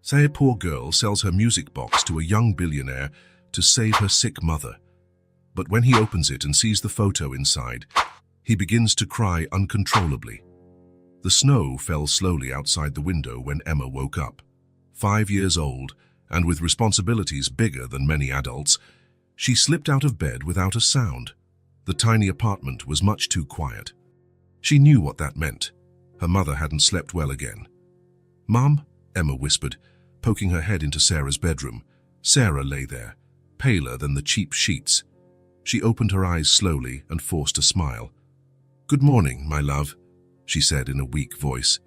Say a poor girl sells her music box to a young billionaire to save her sick mother. But when he opens it and sees the photo inside, he begins to cry uncontrollably. The snow fell slowly outside the window when Emma woke up. 5 years old, and with responsibilities bigger than many adults, she slipped out of bed without a sound. The tiny apartment was much too quiet. She knew what that meant. Her mother hadn't slept well again. "Mom," Emma whispered, poking her head into Sarah's bedroom. Sarah lay there, paler than the cheap sheets. She opened her eyes slowly and forced a smile. "Good morning, my love," she said in a weak voice.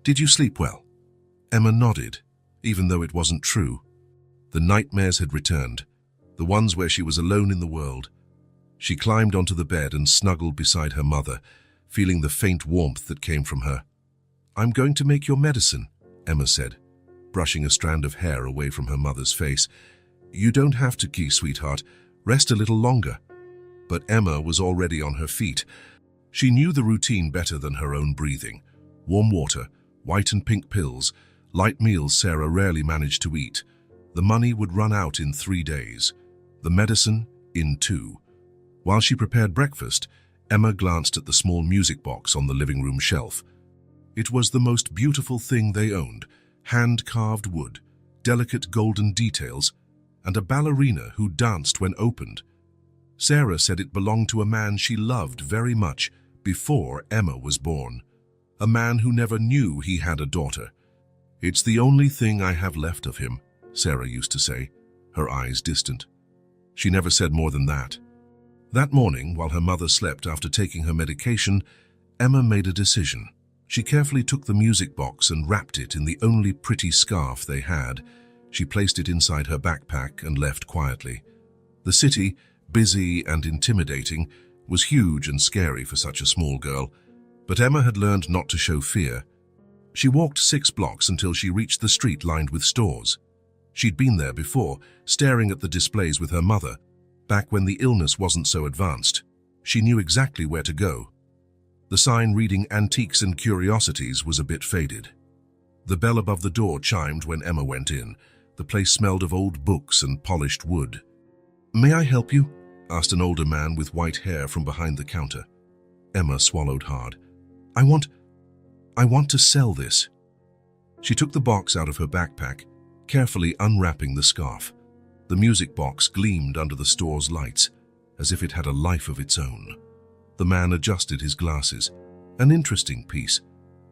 "Did you sleep well?" Emma nodded, even though it wasn't true. The nightmares had returned, the ones where she was alone in the world. She climbed onto the bed and snuggled beside her mother, feeling the faint warmth that came from her. "I'm going to make your medicine," Emma said, brushing a strand of hair away from her mother's face. "You don't have to, sweetheart. Rest a little longer." But Emma was already on her feet. She knew the routine better than her own breathing. Warm water, white and pink pills, light meals Sarah rarely managed to eat. The money would run out in 3 days. The medicine in 2. While she prepared breakfast, Emma glanced at the small music box on the living room shelf. It was the most beautiful thing they owned. Hand-carved wood, delicate golden details, and a ballerina who danced when opened. Sarah said it belonged to a man she loved very much before Emma was born. A man who never knew he had a daughter. "It's the only thing I have left of him," Sarah used to say, her eyes distant. She never said more than that. That morning, while her mother slept after taking her medication, Emma made a decision. She carefully took the music box and wrapped it in the only pretty scarf they had. She placed it inside her backpack and left quietly. The city, busy and intimidating, was huge and scary for such a small girl, but Emma had learned not to show fear. She walked 6 blocks until she reached the street lined with stores. She'd been there before, staring at the displays with her mother, back when the illness wasn't so advanced. She knew exactly where to go. The sign reading "Antiques and Curiosities" was a bit faded. The bell above the door chimed when Emma went in. The place smelled of old books and polished wood. "May I help you?" asked an older man with white hair from behind the counter. Emma swallowed hard. I want to sell this." She took the box out of her backpack, carefully unwrapping the scarf. The music box gleamed under the store's lights, as if it had a life of its own. The man adjusted his glasses. "An interesting piece,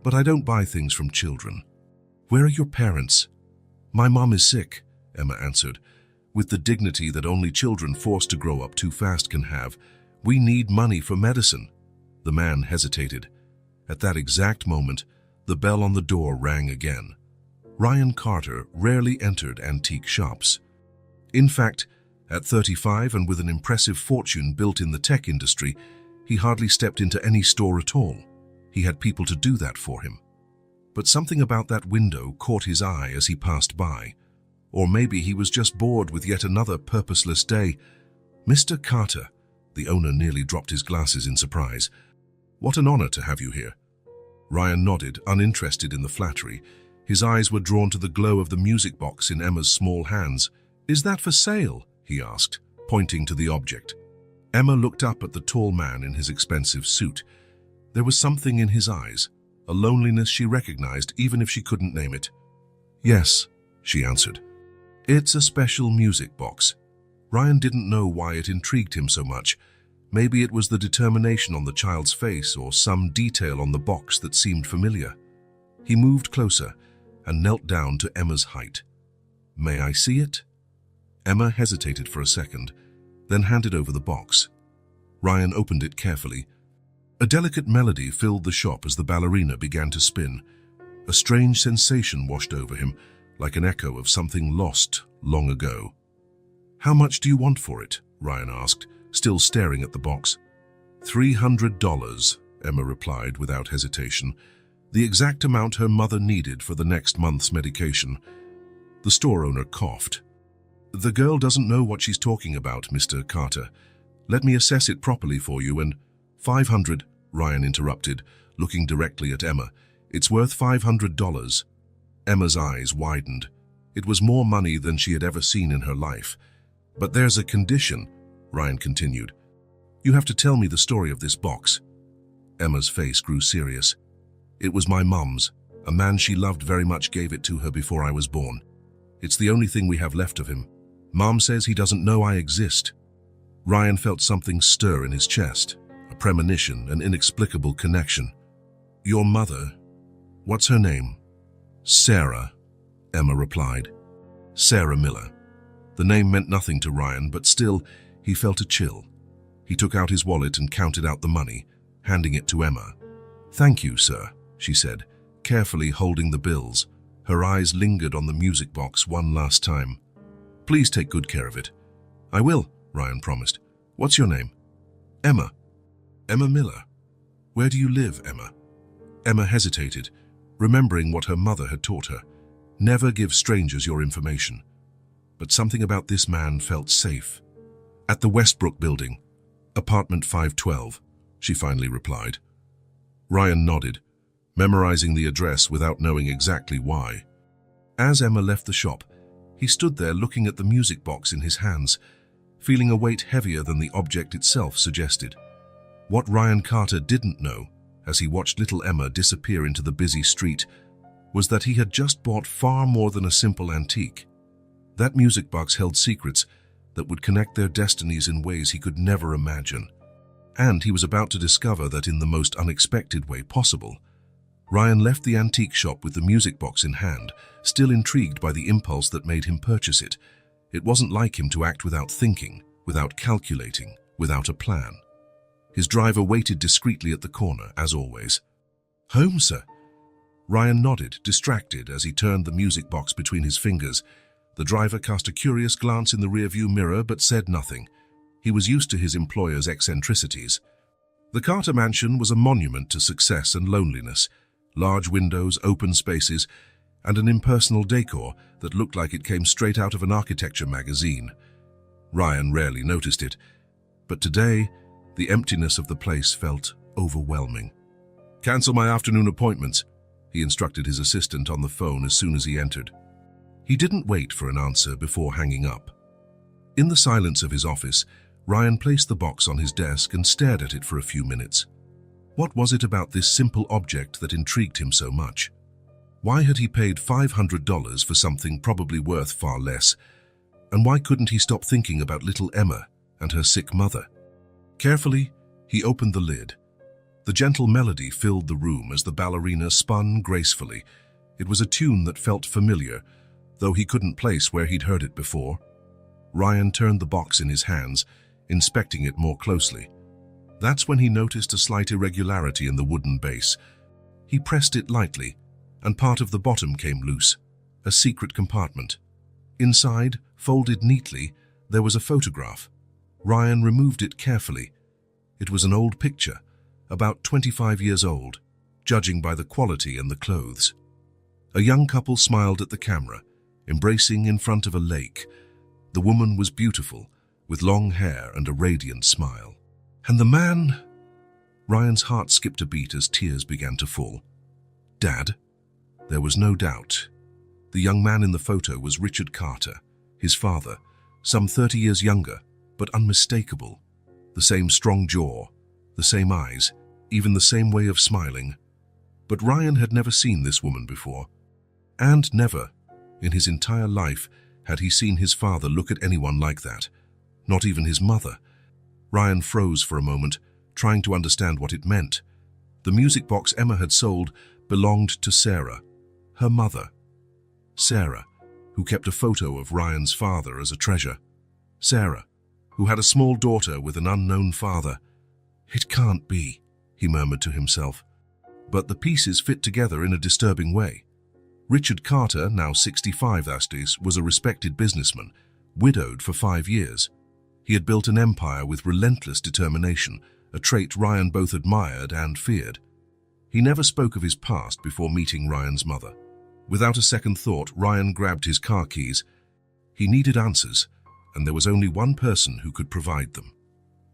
but I don't buy things from children." "Where are your parents?" "My mom is sick," Emma answered, with the dignity that only children forced to grow up too fast can have. "We need money for medicine." The man hesitated. At that exact moment, the bell on the door rang again. Ryan Carter rarely entered antique shops. In fact, at 35 and with an impressive fortune built in the tech industry, he hardly stepped into any store at all. He had people to do that for him. But something about that window caught his eye as he passed by. Or maybe he was just bored with yet another purposeless day. "Mr. Carter," the owner nearly dropped his glasses in surprise. "What an honor to have you here." Ryan nodded, uninterested in the flattery. His eyes were drawn to the glow of the music box in Emma's small hands. "Is that for sale?" he asked, pointing to the object. Emma looked up at the tall man in his expensive suit. There was something in his eyes, a loneliness she recognized even if she couldn't name it. "Yes," she answered. "It's a special music box." Ryan didn't know why it intrigued him so much. Maybe it was the determination on the child's face or some detail on the box that seemed familiar. He moved closer and knelt down to Emma's height. "May I see it?" Emma hesitated for a second, then handed over the box. Ryan opened it carefully. A delicate melody filled the shop as the ballerina began to spin. A strange sensation washed over him, like an echo of something lost long ago. "How much do you want for it?" Ryan asked, still staring at the box. $300, Emma replied without hesitation, the exact amount her mother needed for the next month's medication. The store owner coughed. "The girl doesn't know what she's talking about, Mr. Carter. Let me assess it properly for you and—" "500, Ryan interrupted, looking directly at Emma. "It's worth $500. Emma's eyes widened. It was more money than she had ever seen in her life. "But there's a condition," Ryan continued. "You have to tell me the story of this box." Emma's face grew serious. "It was my mum's. A man she loved very much gave it to her before I was born. It's the only thing we have left of him. Mom says he doesn't know I exist." Ryan felt something stir in his chest, a premonition, an inexplicable connection. "Your mother, what's her name?" "Sarah," Emma replied. Sarah Miller. The name meant nothing to Ryan, but still, he felt a chill. He took out his wallet and counted out the money, handing it to Emma. "Thank you, sir," she said, carefully holding the bills. Her eyes lingered on the music box one last time. "Please take good care of it." "I will," Ryan promised. "What's your name?" "Emma." "Emma Miller. Where do you live, Emma?" Emma hesitated, remembering what her mother had taught her. Never give strangers your information. But something about this man felt safe. "At the Westbrook building, apartment 512, she finally replied. Ryan nodded, memorizing the address without knowing exactly why. As Emma left the shop, he stood there looking at the music box in his hands, feeling a weight heavier than the object itself suggested. What Ryan Carter didn't know, as he watched little Emma disappear into the busy street, was that he had just bought far more than a simple antique. That music box held secrets that would connect their destinies in ways he could never imagine. And he was about to discover that in the most unexpected way possible. Ryan left the antique shop with the music box in hand, still intrigued by the impulse that made him purchase it. It wasn't like him to act without thinking, without calculating, without a plan. His driver waited discreetly at the corner, as always. "Home, sir?" Ryan nodded, distracted, as he turned the music box between his fingers. The driver cast a curious glance in the rearview mirror but said nothing. He was used to his employer's eccentricities. The Carter mansion was a monument to success and loneliness. Large windows, open spaces, and an impersonal decor that looked like it came straight out of an architecture magazine. Ryan rarely noticed it, but today, the emptiness of the place felt overwhelming. "Cancel my afternoon appointments," he instructed his assistant on the phone as soon as he entered. He didn't wait for an answer before hanging up. In the silence of his office, Ryan placed the box on his desk and stared at it for a few minutes. What was it about this simple object that intrigued him so much? Why had he paid $500 for something probably worth far less? And why couldn't he stop thinking about little Emma and her sick mother? Carefully, he opened the lid. The gentle melody filled the room as the ballerina spun gracefully. It was a tune that felt familiar, though he couldn't place where he'd heard it before. Ryan turned the box in his hands, inspecting it more closely. That's when he noticed a slight irregularity in the wooden base. He pressed it lightly, and part of the bottom came loose, a secret compartment. Inside, folded neatly, there was a photograph. Ryan removed it carefully. It was an old picture, about 25 years old, judging by the quality and the clothes. A young couple smiled at the camera, embracing in front of a lake. The woman was beautiful, with long hair and a radiant smile. And the man? Ryan's heart skipped a beat as tears began to fall. Dad? There was no doubt. The young man in the photo was Richard Carter, his father, some 30 years younger, but unmistakable. The same strong jaw, the same eyes, even the same way of smiling. But Ryan had never seen this woman before. And never, in his entire life, had he seen his father look at anyone like that. Not even his mother. Ryan froze for a moment, trying to understand what it meant. The music box Emma had sold belonged to Sarah, her mother. Sarah, who kept a photo of Ryan's father as a treasure. Sarah, who had a small daughter with an unknown father. It can't be, he murmured to himself. But the pieces fit together in a disturbing way. Richard Carter, now 65 was a respected businessman, widowed for 5 years. He had built an empire with relentless determination, a trait Ryan both admired and feared. He never spoke of his past before meeting Ryan's mother. Without a second thought, Ryan grabbed his car keys. He needed answers, and there was only one person who could provide them.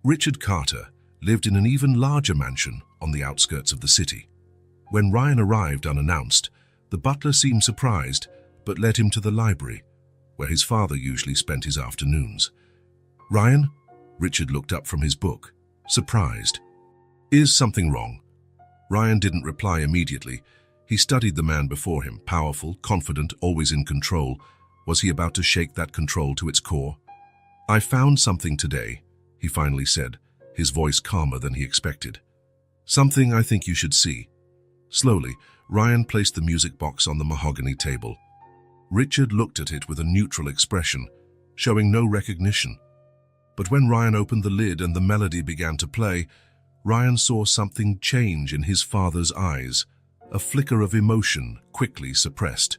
Richard Carter lived in an even larger mansion on the outskirts of the city. When Ryan arrived unannounced, the butler seemed surprised, but led him to the library, where his father usually spent his afternoons. "Ryan?" Richard looked up from his book, surprised. "Is something wrong?" Ryan didn't reply immediately. He studied the man before him, powerful, confident, always in control. Was he about to shake that control to its core? "I found something today," he finally said, his voice calmer than he expected. "Something I think you should see." Slowly, Ryan placed the music box on the mahogany table. Richard looked at it with a neutral expression, showing no recognition. But when Ryan opened the lid and the melody began to play, Ryan saw something change in his father's eyes, a flicker of emotion quickly suppressed.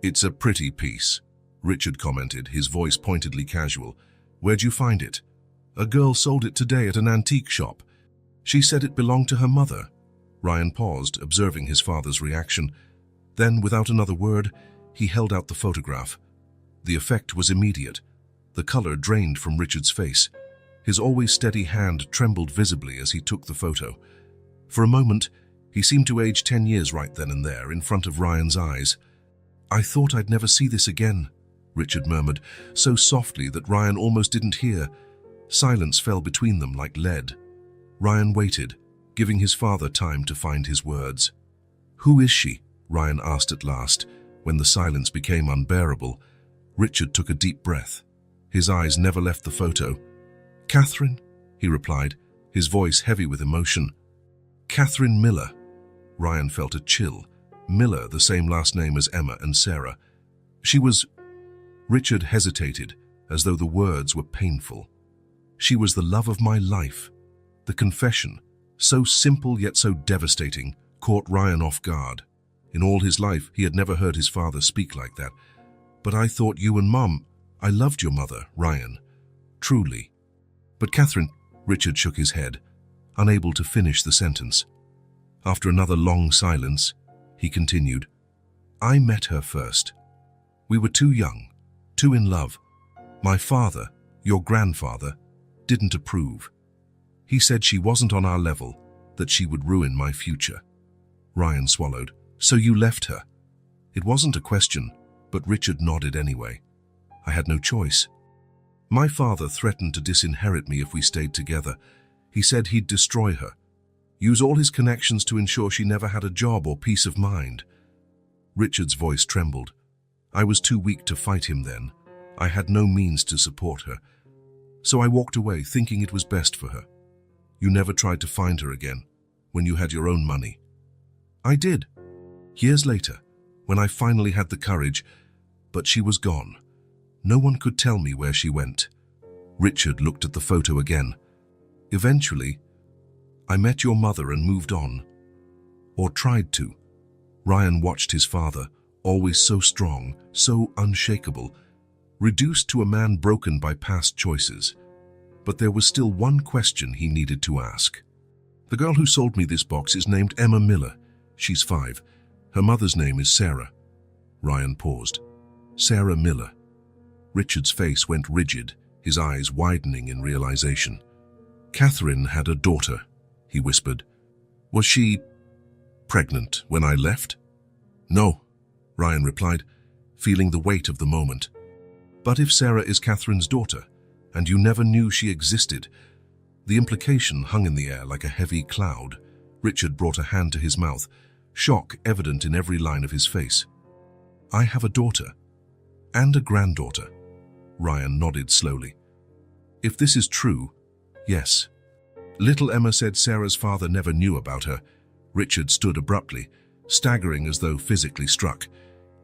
"It's a pretty piece," Richard commented, his voice pointedly casual. "Where'd you find it?" "A girl sold it today at an antique shop. She said it belonged to her mother." Ryan paused, observing his father's reaction. Then, without another word, he held out the photograph. The effect was immediate. The color drained from Richard's face. His always steady hand trembled visibly as he took the photo. For a moment, he seemed to age 10 years right then and there, in front of Ryan's eyes. "I thought I'd never see this again," Richard murmured, so softly that Ryan almost didn't hear. Silence fell between them like lead. Ryan waited, giving his father time to find his words. "Who is she?" Ryan asked at last, when the silence became unbearable. Richard took a deep breath. His eyes never left the photo. "Catherine," he replied, his voice heavy with emotion. "Catherine Miller." Ryan felt a chill. Miller, the same last name as Emma and Sarah. She was... Richard hesitated, as though the words were painful. "She was the love of my life." The confession, so simple yet so devastating, caught Ryan off guard. In all his life, he had never heard his father speak like that. "But I thought you and Mom... I loved your mother, Ryan. Truly." "But Catherine..." Richard shook his head, unable to finish the sentence. After another long silence, he continued, "I met her first. We were too young, too in love. My father, your grandfather, didn't approve. He said she wasn't on our level, that she would ruin my future." Ryan swallowed. "So you left her?" It wasn't a question, but Richard nodded anyway. "I had no choice. My father threatened to disinherit me if we stayed together. He said he'd destroy her, use all his connections to ensure she never had a job or peace of mind." Richard's voice trembled. "I was too weak to fight him then. I had no means to support her. So I walked away, thinking it was best for her. You never tried to find her again, when you had your own money." "I did. Years later, when I finally had the courage, but she was gone. No one could tell me where she went." Richard looked at the photo again. "Eventually, I met your mother and moved on. Or tried to." Ryan watched his father, always so strong, so unshakable, reduced to a man broken by past choices. But there was still one question he needed to ask. "The girl who sold me this box is named Emma Miller. She's 5. Her mother's name is Sarah." Ryan paused. "Sarah Miller." Richard's face went rigid, his eyes widening in realization. "Catherine had a daughter," he whispered. "Was she pregnant when I left?" "No," Ryan replied, feeling the weight of the moment. "But if Sarah is Catherine's daughter, and you never knew she existed..." The implication hung in the air like a heavy cloud. Richard brought a hand to his mouth, shock evident in every line of his face. "I have a daughter, and a granddaughter." Ryan nodded slowly. "If this is true, yes." Little Emma said Sarah's father never knew about her. Richard stood abruptly, staggering as though physically struck.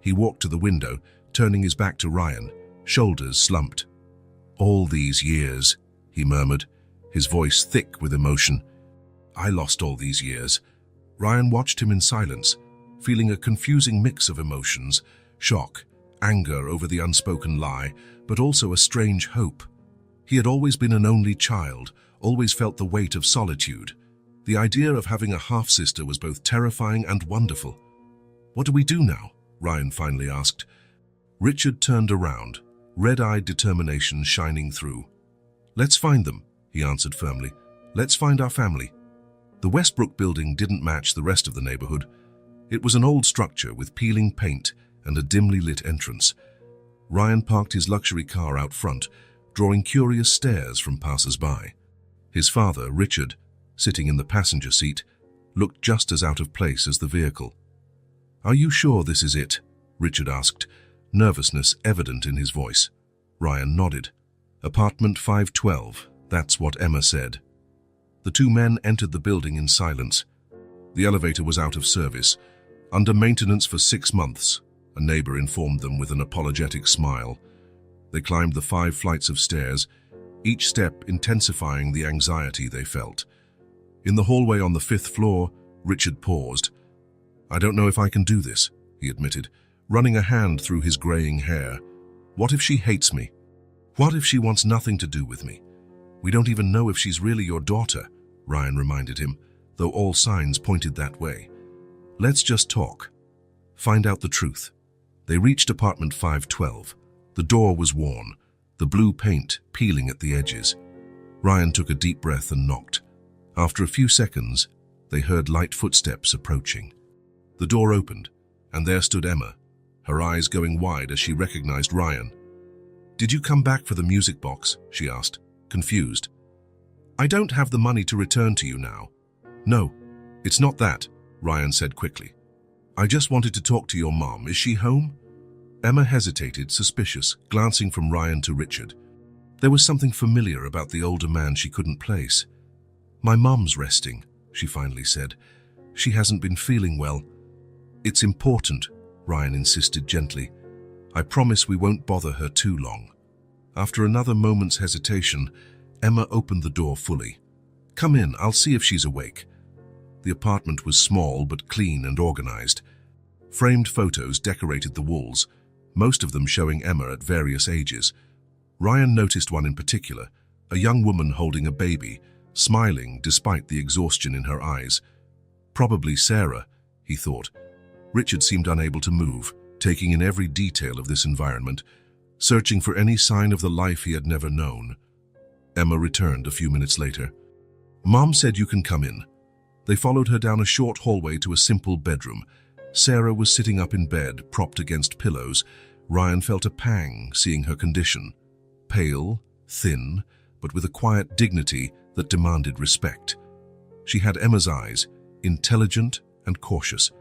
He walked to the window, turning his back to Ryan, shoulders slumped. "All these years," he murmured, his voice thick with emotion. "I lost all these years." Ryan watched him in silence, feeling a confusing mix of emotions, shock, anger over the unspoken lie, but also a strange hope. He had always been an only child, always felt the weight of solitude. The idea of having a half-sister was both terrifying and wonderful. "What do we do now?" Ryan finally asked. Richard turned around, red-eyed determination shining through. "Let's find them," he answered firmly. "Let's find our family." The Westbrook building didn't match the rest of the neighborhood. It was an old structure with peeling paint, and a dimly lit entrance. Ryan parked his luxury car out front, drawing curious stares from passers-by. His father, Richard, sitting in the passenger seat, looked just as out of place as the vehicle. "Are you sure this is it?" Richard asked, nervousness evident in his voice. Ryan nodded. "Apartment 512, that's what Emma said." The two men entered the building in silence. The elevator was out of service, under maintenance for 6 months, a neighbor informed them with an apologetic smile. They climbed the 5 flights of stairs, each step intensifying the anxiety they felt. In the hallway on the 5th floor, Richard paused. "I don't know if I can do this," he admitted, running a hand through his graying hair. "What if she hates me? What if she wants nothing to do with me? We don't even know if she's really your daughter," Ryan reminded him, though all signs pointed that way. "Let's just talk. Find out the truth." They reached apartment 512. The door was worn, the blue paint peeling at the edges. Ryan took a deep breath and knocked. After a few seconds, they heard light footsteps approaching. The door opened, and there stood Emma, her eyes going wide as she recognized Ryan. "Did you come back for the music box?" she asked, confused. "I don't have the money to return to you now." "No, it's not that," Ryan said quickly. "I just wanted to talk to your mom. Is she home?" Emma hesitated, suspicious, glancing from Ryan to Richard. There was something familiar about the older man she couldn't place. "My mom's resting," she finally said. "She hasn't been feeling well." "It's important," Ryan insisted gently. "I promise we won't bother her too long." After another moment's hesitation, Emma opened the door fully. "Come in, I'll see if she's awake." The apartment was small but clean and organized. Framed photos decorated the walls, most of them showing Emma at various ages. Ryan noticed one in particular, a young woman holding a baby, smiling despite the exhaustion in her eyes. Probably Sarah, he thought. Richard seemed unable to move, taking in every detail of this environment, searching for any sign of the life he had never known. Emma returned a few minutes later. "Mom said you can come in." They followed her down a short hallway to a simple bedroom. Sarah was sitting up in bed, propped against pillows. Ryan felt a pang seeing her condition. Pale, thin, but with a quiet dignity that demanded respect. She had Emma's eyes, intelligent and cautious.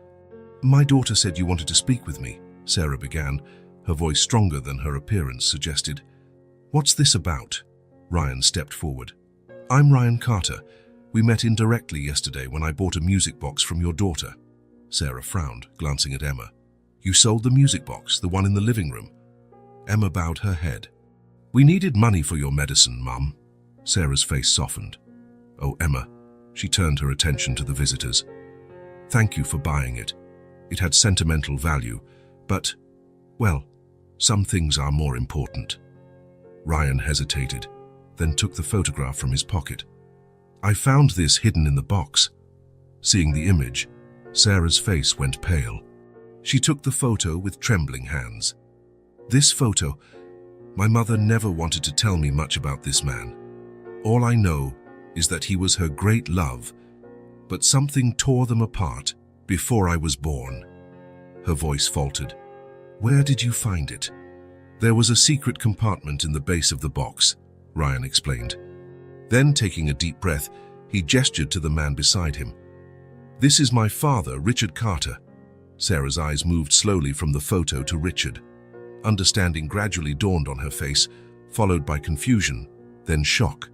"My daughter said you wanted to speak with me," Sarah began, her voice stronger than her appearance suggested. "What's this about?" Ryan stepped forward. "I'm Ryan Carter. We met indirectly yesterday when I bought a music box from your daughter." Sarah frowned, glancing at Emma. "You sold the music box, the one in the living room?" Emma bowed her head. "We needed money for your medicine, Mum." Sarah's face softened. "Oh, Emma." She turned her attention to the visitors. "Thank you for buying it. It had sentimental value, but, well, some things are more important." Ryan hesitated, then took the photograph from his pocket. "I found this hidden in the box." Seeing the image, Sarah's face went pale. She took the photo with trembling hands. "This photo, my mother never wanted to tell me much about this man. All I know is that he was her great love, but something tore them apart before I was born." Her voice faltered. "Where did you find it?" "There was a secret compartment in the base of the box," Ryan explained. Then, taking a deep breath, he gestured to the man beside him. "This is my father, Richard Carter." Sarah's eyes moved slowly from the photo to Richard. Understanding gradually dawned on her face, followed by confusion, then shock.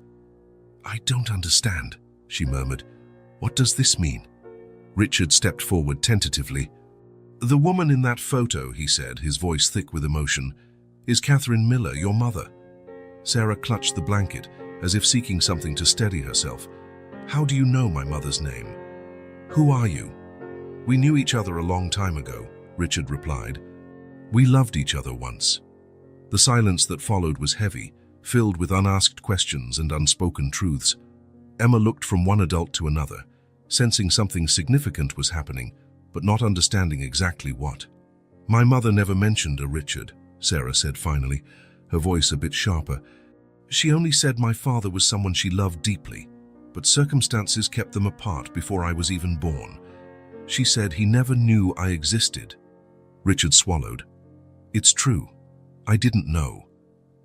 "I don't understand," she murmured. "What does this mean?" Richard stepped forward tentatively. "The woman in that photo," he said, his voice thick with emotion, "is Catherine Miller, your mother." Sarah clutched the blanket, as if seeking something to steady herself. "How do you know my mother's name?" "Who are you?" "We knew each other a long time ago," Richard replied. "We loved each other once." The silence that followed was heavy, filled with unasked questions and unspoken truths. Emma looked from one adult to another, sensing something significant was happening, but not understanding exactly what. "My mother never mentioned a Richard," Sarah said finally, her voice a bit sharper. "She only said my father was someone she loved deeply, but circumstances kept them apart before I was even born. She said he never knew I existed." Richard swallowed. It's true. I didn't know.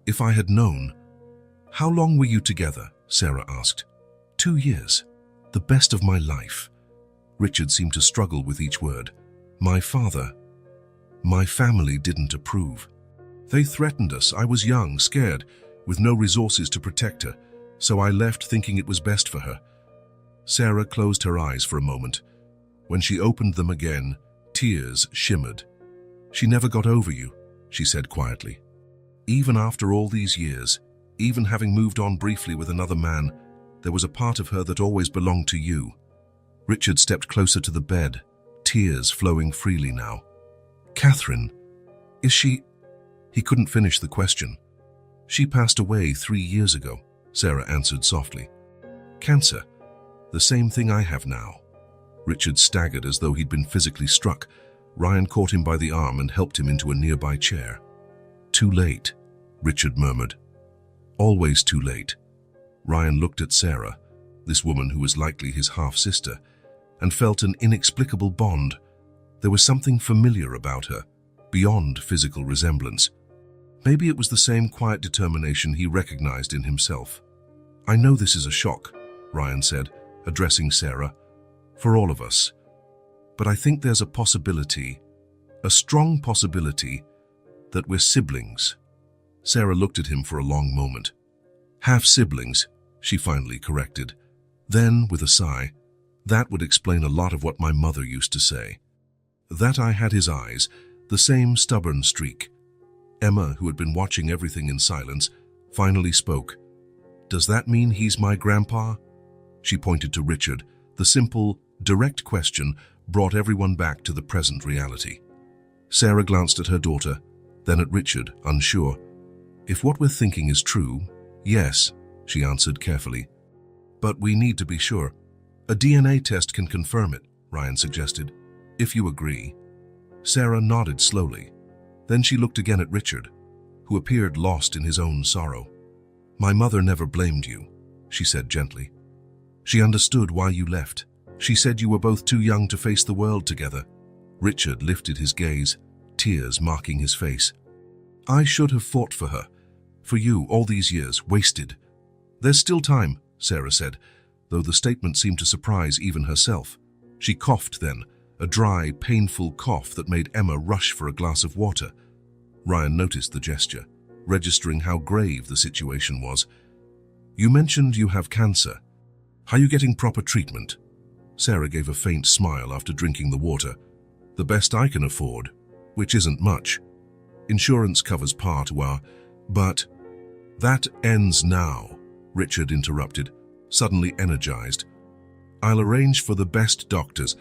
If I had known... How long were you together? Sarah asked. 2 years. The best of my life. Richard seemed to struggle with each word. My father. My family didn't approve. They threatened us. I was young, scared, with no resources to protect her, so I left thinking it was best for her. Sarah closed her eyes for a moment. When she opened them again, tears shimmered. She never got over you, she said quietly. Even after all these years, even having moved on briefly with another man, there was a part of her that always belonged to you. Richard stepped closer to the bed, tears flowing freely now. Catherine, is she... He couldn't finish the question. She passed away 3 years ago, Sarah answered softly. Cancer, the same thing I have now. Richard staggered as though he'd been physically struck. Ryan caught him by the arm and helped him into a nearby chair. Too late, Richard murmured. Always too late. Ryan looked at Sarah, this woman who was likely his half-sister, and felt an inexplicable bond. There was something familiar about her, beyond physical resemblance. Maybe it was the same quiet determination he recognized in himself. I know this is a shock, Ryan said, addressing Sarah, for all of us. But I think there's a possibility, a strong possibility, that we're siblings. Sarah looked at him for a long moment. Half-siblings, she finally corrected. Then, with a sigh, that would explain a lot of what my mother used to say. That I had his eyes, the same stubborn streak. Emma, who had been watching everything in silence, finally spoke. Does that mean he's my grandpa? She pointed to Richard. The simple, direct question brought everyone back to the present reality. Sarah glanced at her daughter, then at Richard, unsure. If what we're thinking is true, yes, she answered carefully. But we need to be sure. A DNA test can confirm it, Ryan suggested. If you agree. Sarah nodded slowly. Then she looked again at Richard, who appeared lost in his own sorrow. My mother never blamed you, she said gently. She understood why you left. She said you were both too young to face the world together. Richard lifted his gaze, tears marking his face. I should have fought for her. For you, all these years, wasted. There's still time, Sarah said, though the statement seemed to surprise even herself. She coughed then, a dry, painful cough that made Emma rush for a glass of water. Ryan noticed the gesture, registering how grave the situation was. You mentioned you have cancer. Are you getting proper treatment? Sarah gave a faint smile after drinking the water. The best I can afford, which isn't much. Insurance covers part, but... That ends now, Richard interrupted, suddenly energized. I'll arrange for the best doctors,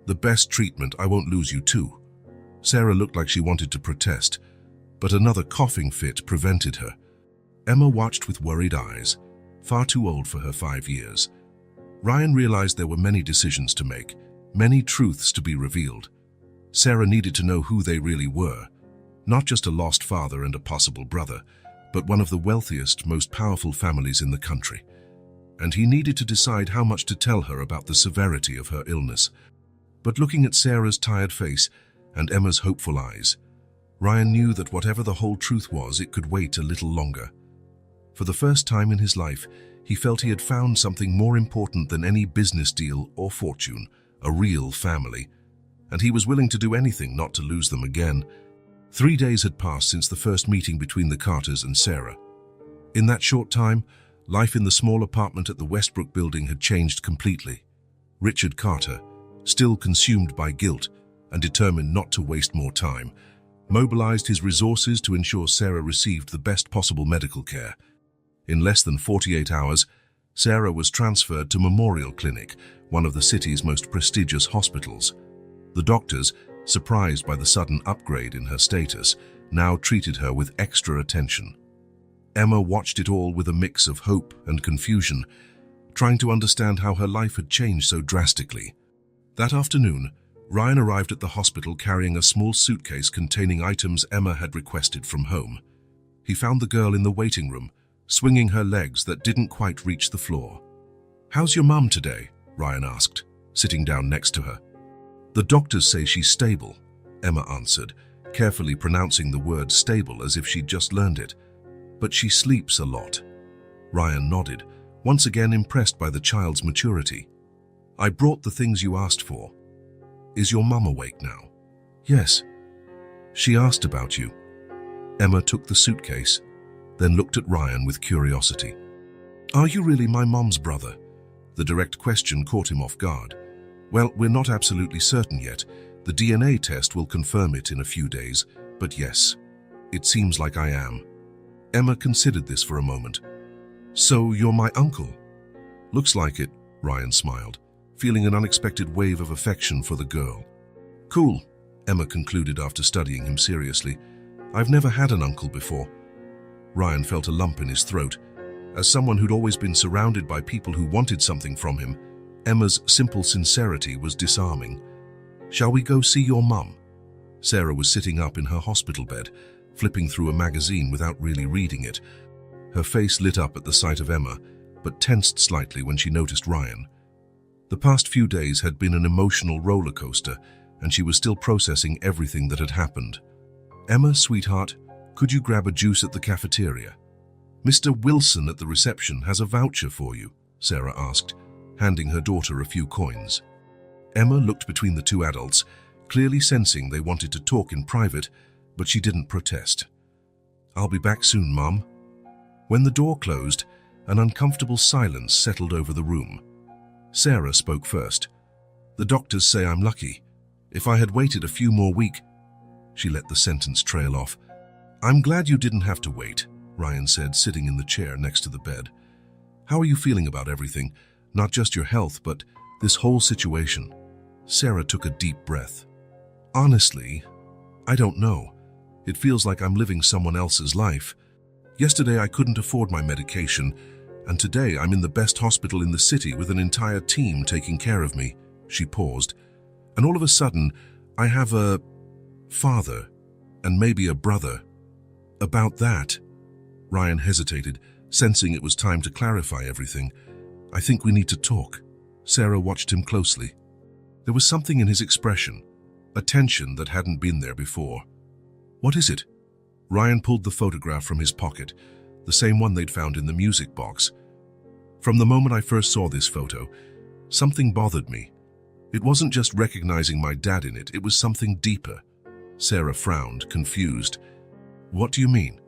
the best treatment. I won't lose you too. Sarah looked like she wanted to protest, but another coughing fit prevented her. Emma watched with worried eyes, far too old for her 5 years. Ryan realized there were many decisions to make, many truths to be revealed. Sarah needed to know who they really were, not just a lost father and a possible brother, but one of the wealthiest, most powerful families in the country. And he needed to decide how much to tell her about the severity of her illness. But looking at Sarah's tired face and Emma's hopeful eyes, Ryan knew that whatever the whole truth was, it could wait a little longer. For the first time in his life, he felt he had found something more important than any business deal or fortune, a real family. And he was willing to do anything not to lose them again. 3 days had passed since the first meeting between the Carters and Sarah. In that short time, life in the small apartment at the Westbrook building had changed completely. Richard Carter, still consumed by guilt and determined not to waste more time, mobilized his resources to ensure Sarah received the best possible medical care. In less than 48 hours, Sarah was transferred to Memorial Clinic, one of the city's most prestigious hospitals. The doctors, surprised by the sudden upgrade in her status, now treated her with extra attention. Emma watched it all with a mix of hope and confusion, trying to understand how her life had changed so drastically. That afternoon, Ryan arrived at the hospital carrying a small suitcase containing items Emma had requested from home. He found the girl in the waiting room, swinging her legs that didn't quite reach the floor. How's your mum today? Ryan asked, sitting down next to her. The doctors say she's stable, Emma answered, carefully pronouncing the word stable as if she'd just learned it. But she sleeps a lot. Ryan nodded, once again impressed by the child's maturity. I brought the things you asked for. Is your mum awake now? Yes. She asked about you. Emma took the suitcase, then looked at Ryan with curiosity. Are you really my mum's brother? The direct question caught him off guard. Well, we're not absolutely certain yet. The DNA test will confirm it in a few days, but yes, it seems like I am. Emma considered this for a moment. So you're my uncle? Looks like it, Ryan smiled, feeling an unexpected wave of affection for the girl. Cool, Emma concluded after studying him seriously. I've never had an uncle before. Ryan felt a lump in his throat. As someone who'd always been surrounded by people who wanted something from him, Emma's simple sincerity was disarming. Shall we go see your mum? Sarah was sitting up in her hospital bed, flipping through a magazine without really reading it. Her face lit up at the sight of Emma, but tensed slightly when she noticed Ryan. The past few days had been an emotional roller coaster, and she was still processing everything that had happened. Emma, sweetheart, could you grab a juice at the cafeteria? Mr. Wilson at the reception has a voucher for you, Sarah asked, handing her daughter a few coins. Emma looked between the two adults, clearly sensing they wanted to talk in private, but she didn't protest. I'll be back soon, Mum. When the door closed, an uncomfortable silence settled over the room. Sarah spoke first. The doctors say I'm lucky. If I had waited a few more weeks... She let the sentence trail off. I'm glad you didn't have to wait, Ryan said, sitting in the chair next to the bed. How are you feeling about everything? Not just your health, but this whole situation. Sarah took a deep breath. Honestly, I don't know. It feels like I'm living someone else's life. Yesterday I couldn't afford my medication, and today I'm in the best hospital in the city with an entire team taking care of me. She paused. And all of a sudden, I have a father and maybe a brother. About that, Ryan hesitated, sensing it was time to clarify everything. I think we need to talk. Sarah watched him closely. There was something in his expression, a tension that hadn't been there before. What is it? Ryan pulled the photograph from his pocket, the same one they'd found in the music box. From the moment I first saw this photo, something bothered me. It wasn't just recognizing my dad in it, it was something deeper. Sarah frowned, confused. What do you mean?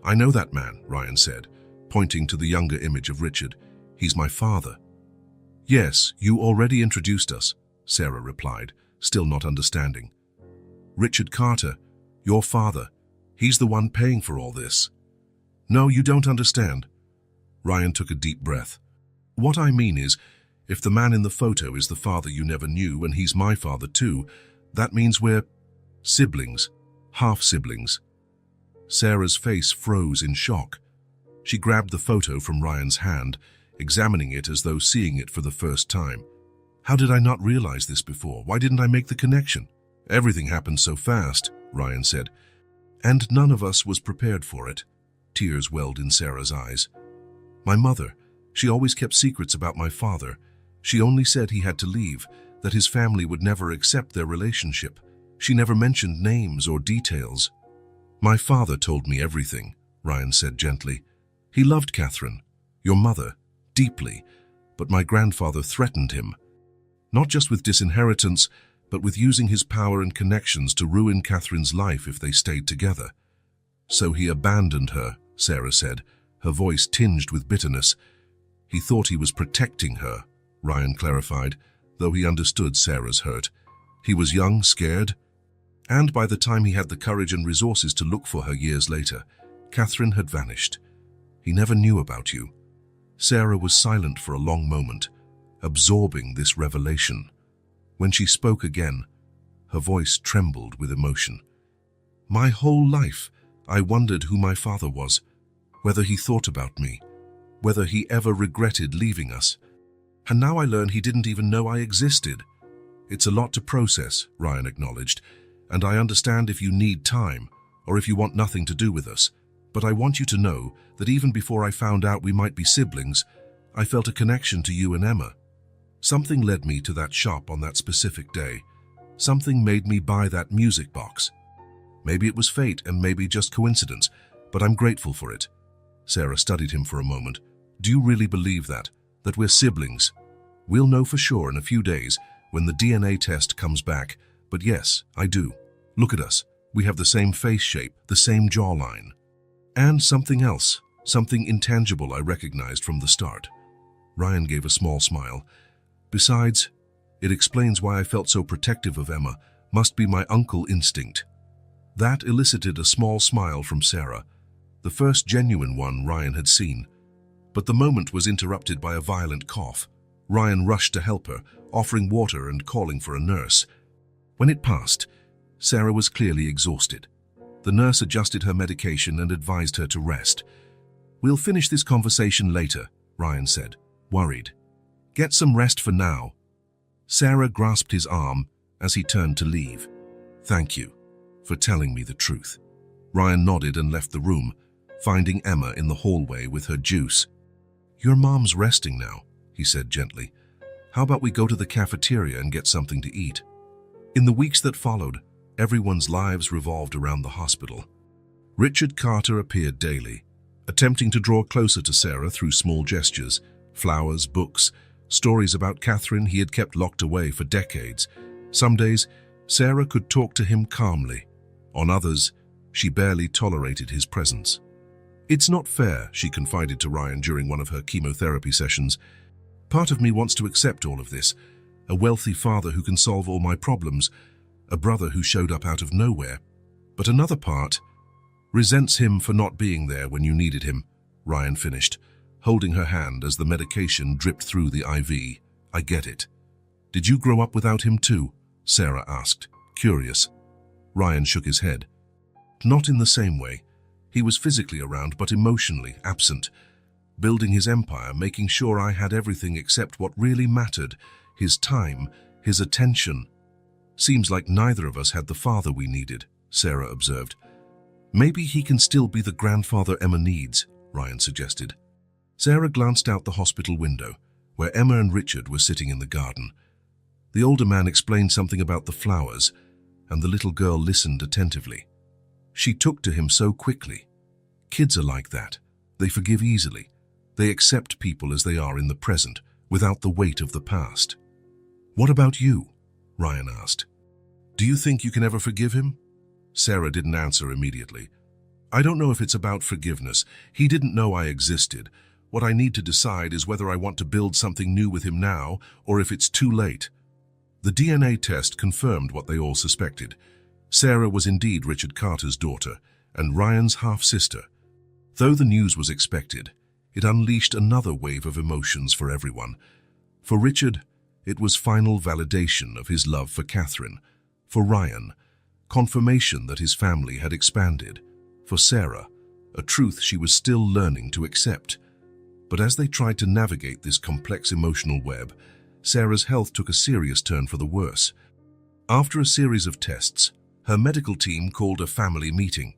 I know that man, Ryan said, pointing to the younger image of Richard. He's my father. Yes, you already introduced us, Sarah replied, still not understanding. Richard Carter, your father. He's the one paying for all this. No, you don't understand. Ryan took a deep breath. What I mean is, if the man in the photo is the father you never knew and he's my father too, that means we're siblings, half-siblings. Sarah's face froze in shock. She grabbed the photo from Ryan's hand, examining it as though seeing it for the first time. How did I not realize this before? Why didn't I make the connection? Everything happened so fast, Ryan said, and none of us was prepared for it. Tears welled in Sarah's eyes. My mother, she always kept secrets about my father. She only said he had to leave, that his family would never accept their relationship. She never mentioned names or details. My father told me everything, Ryan said gently. He loved Catherine, your mother, deeply, but my grandfather threatened him. Not just with disinheritance, but with using his power and connections to ruin Catherine's life if they stayed together. So he abandoned her, Sarah said, her voice tinged with bitterness. He thought he was protecting her, Ryan clarified, though he understood Sarah's hurt. He was young, scared, and by the time he had the courage and resources to look for her years later, Catherine had vanished. He never knew about you. Sarah was silent for a long moment, absorbing this revelation. When she spoke again, her voice trembled with emotion. My whole life, I wondered who my father was, whether he thought about me, whether he ever regretted leaving us. And now I learn he didn't even know I existed. It's a lot to process, Ryan acknowledged, and I understand if you need time, or if you want nothing to do with us. But I want you to know that even before I found out we might be siblings, I felt a connection to you and Emma. Something led me to that shop on that specific day. Something made me buy that music box. Maybe it was fate and maybe just coincidence, but I'm grateful for it." Sarah studied him for a moment. "Do you really believe that? That we're siblings?" "We'll know for sure in a few days when the DNA test comes back, but yes, I do. Look at us. We have the same face shape, the same jawline. And something else, something intangible I recognized from the start." Ryan gave a small smile. "Besides, it explains why I felt so protective of Emma. Must be my uncle instinct." That elicited a small smile from Sarah, the first genuine one Ryan had seen. But the moment was interrupted by a violent cough. Ryan rushed to help her, offering water and calling for a nurse. When it passed, Sarah was clearly exhausted. The nurse adjusted her medication and advised her to rest. "We'll finish this conversation later," Ryan said, worried. "Get some rest for now." Sarah grasped his arm as he turned to leave. "Thank you for telling me the truth." Ryan nodded and left the room, finding Emma in the hallway with her juice. "Your mom's resting now," he said gently. "How about we go to the cafeteria and get something to eat?" In the weeks that followed, everyone's lives revolved around the hospital. Richard Carter appeared daily, attempting to draw closer to Sarah through small gestures, flowers, books, stories about Catherine he had kept locked away for decades. Some days, Sarah could talk to him calmly. On others, she barely tolerated his presence. "It's not fair," she confided to Ryan during one of her chemotherapy sessions. "Part of me wants to accept all of this. A wealthy father who can solve all my problems, a brother who showed up out of nowhere. But another part resents him for not being there when you needed him," Ryan finished, holding her hand as the medication dripped through the IV. "I get it." "Did you grow up without him too?" Sarah asked, curious. Ryan shook his head. "Not in the same way. He was physically around but emotionally absent, building his empire, making sure I had everything except what really mattered, his time, his attention." "Seems like neither of us had the father we needed," Sarah observed. "Maybe he can still be the grandfather Emma needs," Ryan suggested. Sarah glanced out the hospital window, where Emma and Richard were sitting in the garden. The older man explained something about the flowers, and the little girl listened attentively. She took to him so quickly. Kids are like that. They forgive easily. They accept people as they are in the present, without the weight of the past. "What about you?" Ryan asked. "Do you think you can ever forgive him?" Sarah didn't answer immediately. "I don't know if it's about forgiveness. He didn't know I existed. What I need to decide is whether I want to build something new with him now, or if it's too late." The DNA test confirmed what they all suspected. Sarah was indeed Richard Carter's daughter, and Ryan's half-sister. Though the news was expected, it unleashed another wave of emotions for everyone. For Richard, it was final validation of his love for Catherine. For Ryan, confirmation that his family had expanded. For Sarah, a truth she was still learning to accept. But as they tried to navigate this complex emotional web, Sarah's health took a serious turn for the worse. After a series of tests, her medical team called a family meeting.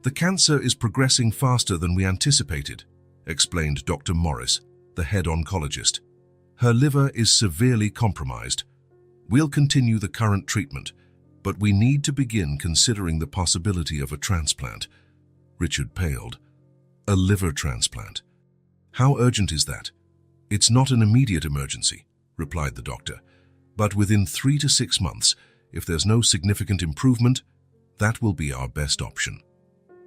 "The cancer is progressing faster than we anticipated," explained Dr. Morris, the head oncologist. "Her liver is severely compromised. We'll continue the current treatment, but we need to begin considering the possibility of a transplant." Richard paled. "A liver transplant? How urgent is that?" "It's not an immediate emergency," replied the doctor. "But within 3 to 6 months, if there's no significant improvement, that will be our best option."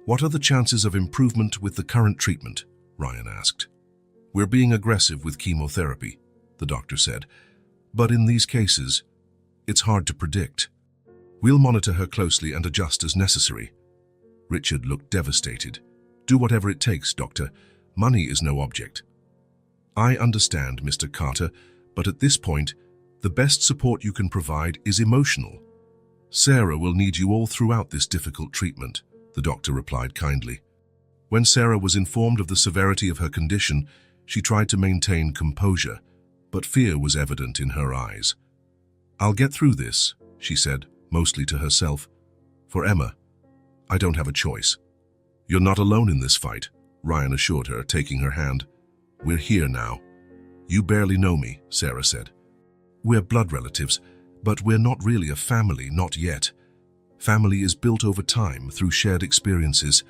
"What are the chances of improvement with the current treatment?" Ryan asked. "We're being aggressive with chemotherapy," the doctor said. "But in these cases, it's hard to predict. We'll monitor her closely and adjust as necessary." Richard looked devastated. "Do whatever it takes, doctor. Money is no object." "I understand, Mr. Carter, but at this point, the best support you can provide is emotional. Sarah will need you all throughout this difficult treatment," the doctor replied kindly. When Sarah was informed of the severity of her condition, she tried to maintain composure, but fear was evident in her eyes. "I'll get through this," she said, mostly to herself. "For Emma, I don't have a choice." "You're not alone in this fight," Ryan assured her, taking her hand. "We're here now." "You barely know me," Sarah said. "We're blood relatives, But we're not really a family, not yet. Family is built over time through shared experiences.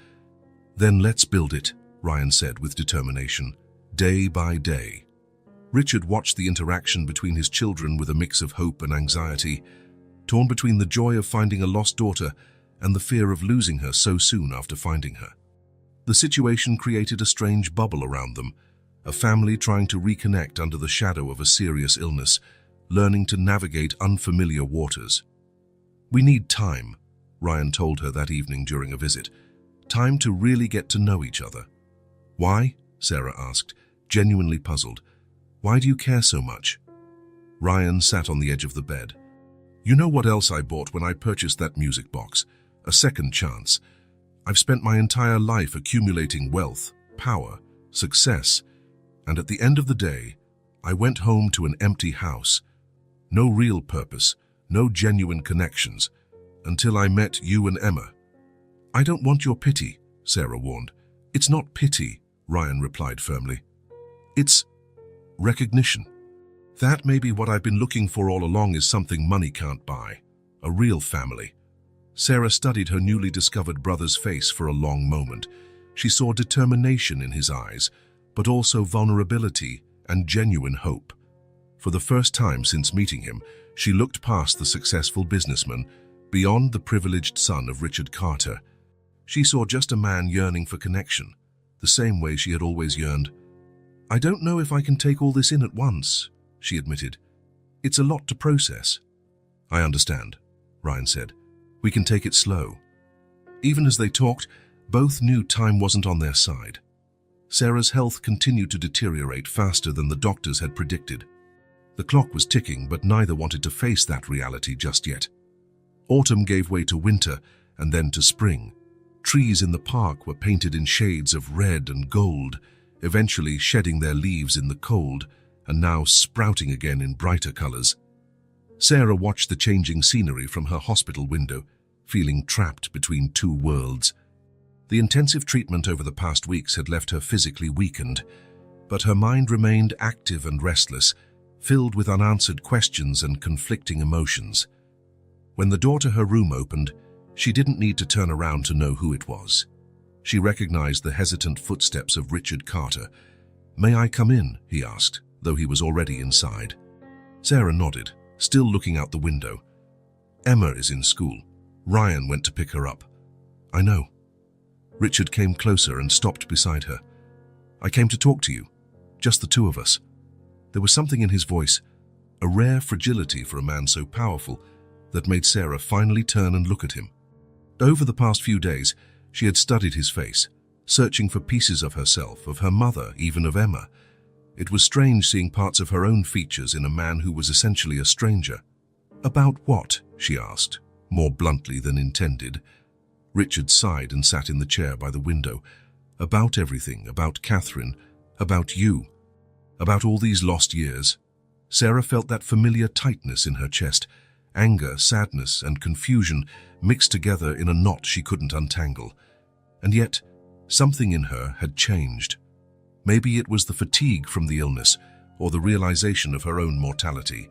Then let's build it, Ryan said with determination, day by day. Richard watched the interaction between his children with a mix of hope and anxiety, torn between the joy of finding a lost daughter and the fear of losing her so soon after finding her. The situation created a strange bubble around them, a family trying to reconnect under the shadow of a serious illness, learning to navigate unfamiliar waters. "We need time," Ryan told her that evening during a visit. "Time to really get to know each other." "Why?" Sarah asked, genuinely puzzled. "Why do you care so much?" Ryan sat on the edge of the bed. "You know what else I bought when I purchased that music box? A second chance. I've spent my entire life accumulating wealth, power, success, and at the end of the day, I went home to an empty house. No real purpose, no genuine connections, until I met you and Emma." "I don't want your pity," Sarah warned. "It's not pity," Ryan replied firmly. "It's recognition. That may be what I've been looking for all along, is something money can't buy. A real family." Sarah studied her newly discovered brother's face for a long moment. She saw determination in his eyes, but also vulnerability and genuine hope. For the first time since meeting him, she looked past the successful businessman, beyond the privileged son of Richard Carter. She saw just a man yearning for connection, the same way she had always yearned. "I don't know if I can take all this in at once," she admitted. "It's a lot to process." "I understand," Ryan said. "We can take it slow." Even as they talked, both knew time wasn't on their side. Sarah's health continued to deteriorate faster than the doctors had predicted. The clock was ticking, but neither wanted to face that reality just yet. Autumn gave way to winter and then to spring. Trees in the park were painted in shades of red and gold, eventually shedding their leaves in the cold and now sprouting again in brighter colors. Sarah watched the changing scenery from her hospital window, feeling trapped between two worlds. The intensive treatment over the past weeks had left her physically weakened, but her mind remained active and restless, filled with unanswered questions and conflicting emotions. When the door to her room opened, she didn't need to turn around to know who it was. She recognized the hesitant footsteps of Richard Carter. "May I come in?" he asked, though he was already inside. Sarah nodded, still looking out the window. "Emma is in school. Ryan went to pick her up." "I know." Richard came closer and stopped beside her. "I came to talk to you, just the two of us." There was something in his voice, a rare fragility for a man so powerful, that made Sarah finally turn and look at him. Over the past few days, she had studied his face, searching for pieces of herself, of her mother, even of Emma. It was strange seeing parts of her own features in a man who was essentially a stranger. "About what?" she asked, more bluntly than intended. Richard sighed and sat in the chair by the window. "About everything, about Catherine, about you, about all these lost years." Sarah felt that familiar tightness in her chest, anger, sadness, and confusion mixed together in a knot she couldn't untangle. And yet, something in her had changed. Maybe it was the fatigue from the illness, or the realization of her own mortality.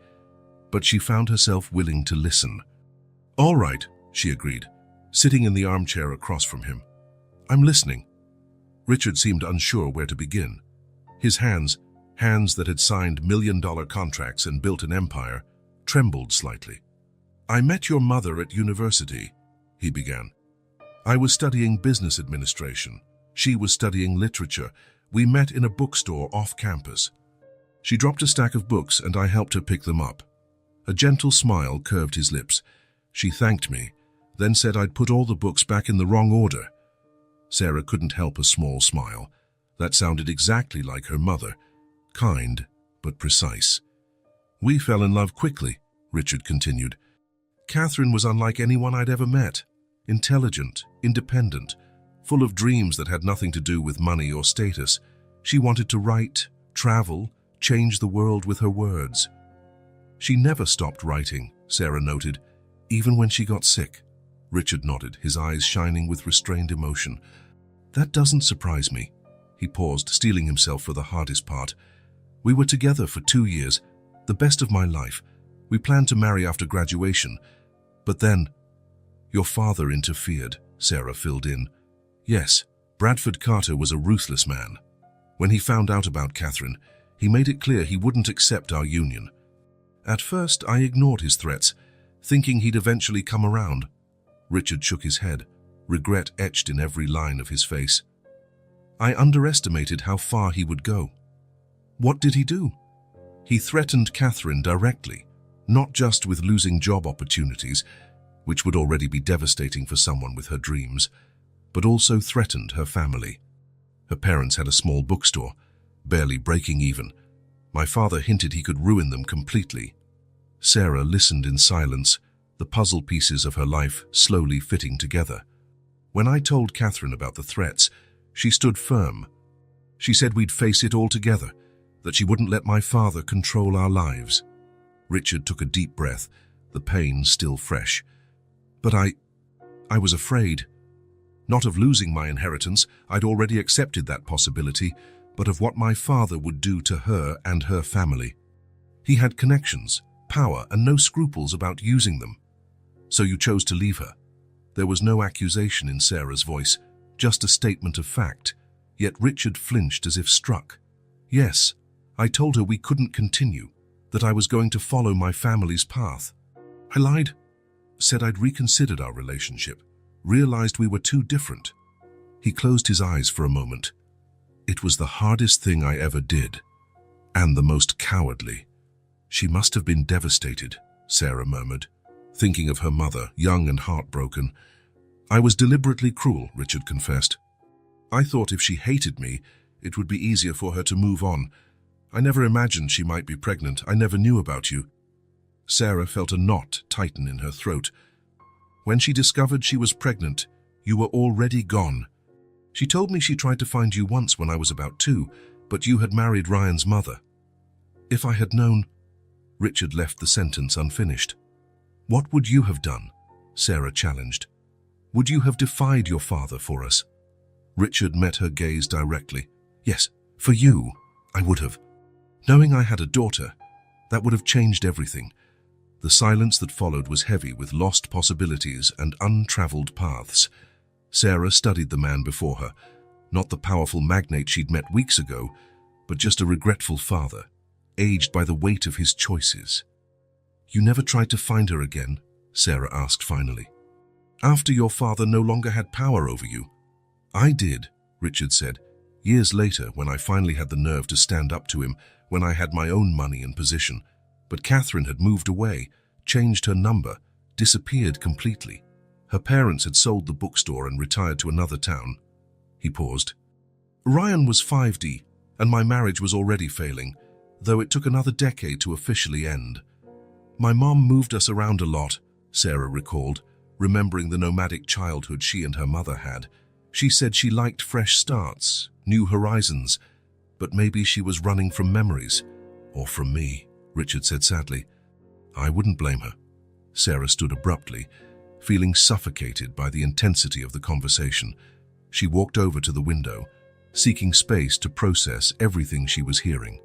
But she found herself willing to listen. "All right," she agreed, sitting in the armchair across from him. "I'm listening." Richard seemed unsure where to begin. His hands that had signed million-dollar contracts and built an empire, trembled slightly. "I met your mother at university," he began. "I was studying business administration. She was studying literature. We met in a bookstore off campus. She dropped a stack of books and I helped her pick them up." A gentle smile curved his lips. "She thanked me, then said I'd put all the books back in the wrong order." Sarah couldn't help a small smile. That sounded exactly like her mother, kind but precise. "We fell in love quickly," Richard continued. "Catherine was unlike anyone I'd ever met. Intelligent, independent, full of dreams that had nothing to do with money or status. She wanted to write, travel, change the world with her words." "She never stopped writing," Sarah noted, "even when she got sick." Richard nodded, his eyes shining with restrained emotion. "That doesn't surprise me." He paused, steeling himself for the hardest part. "We were together for 2 years, the best of my life, We planned to marry after graduation, but then your father interfered," Sarah filled in. "Yes, Bradford Carter was a ruthless man. When he found out about Catherine, he made it clear he wouldn't accept our union. At first, I ignored his threats, thinking he'd eventually come around." Richard shook his head, regret etched in every line of his face. "I underestimated how far he would go." "What did he do?" "He threatened Catherine directly, not just with losing job opportunities, which would already be devastating for someone with her dreams, but also threatened her family. Her parents had a small bookstore, barely breaking even. My father hinted he could ruin them completely." Sarah listened in silence, the puzzle pieces of her life slowly fitting together. "When I told Catherine about the threats, she stood firm. She said we'd face it all together, that she wouldn't let my father control our lives." Richard took a deep breath, the pain still fresh. "But I was afraid. Not of losing my inheritance, I'd already accepted that possibility, but of what my father would do to her and her family. He had connections, power, and no scruples about using them. So you chose to leave her." There was no accusation in Sarah's voice, just a statement of fact, yet Richard flinched as if struck. "Yes, I told her we couldn't continue, that I was going to follow my family's path. I lied, said I'd reconsidered our relationship, realized we were too different." He closed his eyes for a moment. "It was the hardest thing I ever did, and the most cowardly." "She must have been devastated," Sarah murmured, thinking of her mother, young and heartbroken. "I was deliberately cruel," Richard confessed. "I thought if she hated me, it would be easier for her to move on. I never imagined she might be pregnant. I never knew about you." Sarah felt a knot tighten in her throat. "When she discovered she was pregnant, you were already gone. She told me she tried to find you once when I was about 2, but you had married Ryan's mother." "If I had known..." Richard left the sentence unfinished. "What would you have done?" Sarah challenged. "Would you have defied your father for us?" Richard met her gaze directly. "Yes, for you, I would have. Knowing I had a daughter, that would have changed everything." The silence that followed was heavy with lost possibilities and untraveled paths. Sarah studied the man before her, not the powerful magnate she'd met weeks ago, but just a regretful father, aged by the weight of his choices. "You never tried to find her again?" Sarah asked finally. "After your father no longer had power over you?" "I did," Richard said, "years later when I finally had the nerve to stand up to him, when I had my own money and position. But Catherine had moved away, changed her number, disappeared completely. Her parents had sold the bookstore and retired to another town." He paused. "Ryan was 5D, and my marriage was already failing, though it took another decade to officially end. My mom moved us around a lot," Sarah recalled, remembering the nomadic childhood she and her mother had. "She said she liked fresh starts, new horizons, but maybe she was running from memories, or from me," Richard said sadly. "I wouldn't blame her." Sarah stood abruptly, feeling suffocated by the intensity of the conversation. She walked over to the window, seeking space to process everything she was hearing.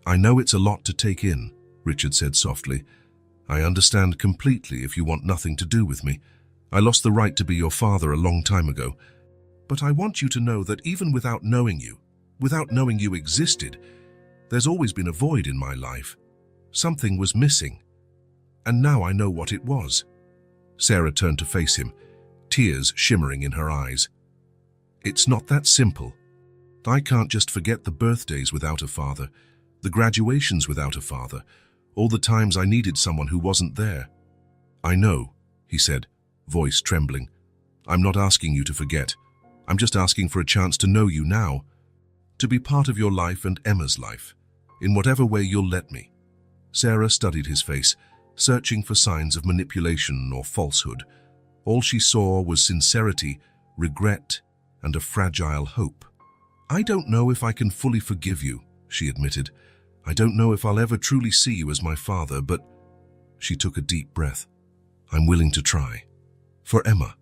"I know it's a lot to take in," Richard said softly. "I understand completely if you want nothing to do with me. I lost the right to be your father a long time ago. But I want you to know that even without knowing you existed, there's always been a void in my life. Something was missing. And now I know what it was." Sarah turned to face him, tears shimmering in her eyes. "It's not that simple. I can't just forget the birthdays without a father, the graduations without a father, all the times I needed someone who wasn't there." "I know," he said, voice trembling. "I'm not asking you to forget. I'm just asking for a chance to know you now, to be part of your life and Emma's life, in whatever way you'll let me." Sarah studied his face, searching for signs of manipulation or falsehood. All she saw was sincerity, regret, and a fragile hope. "I don't know if I can fully forgive you," she admitted. "I don't know if I'll ever truly see you as my father, but..." She took a deep breath. "I'm willing to try. For Emma.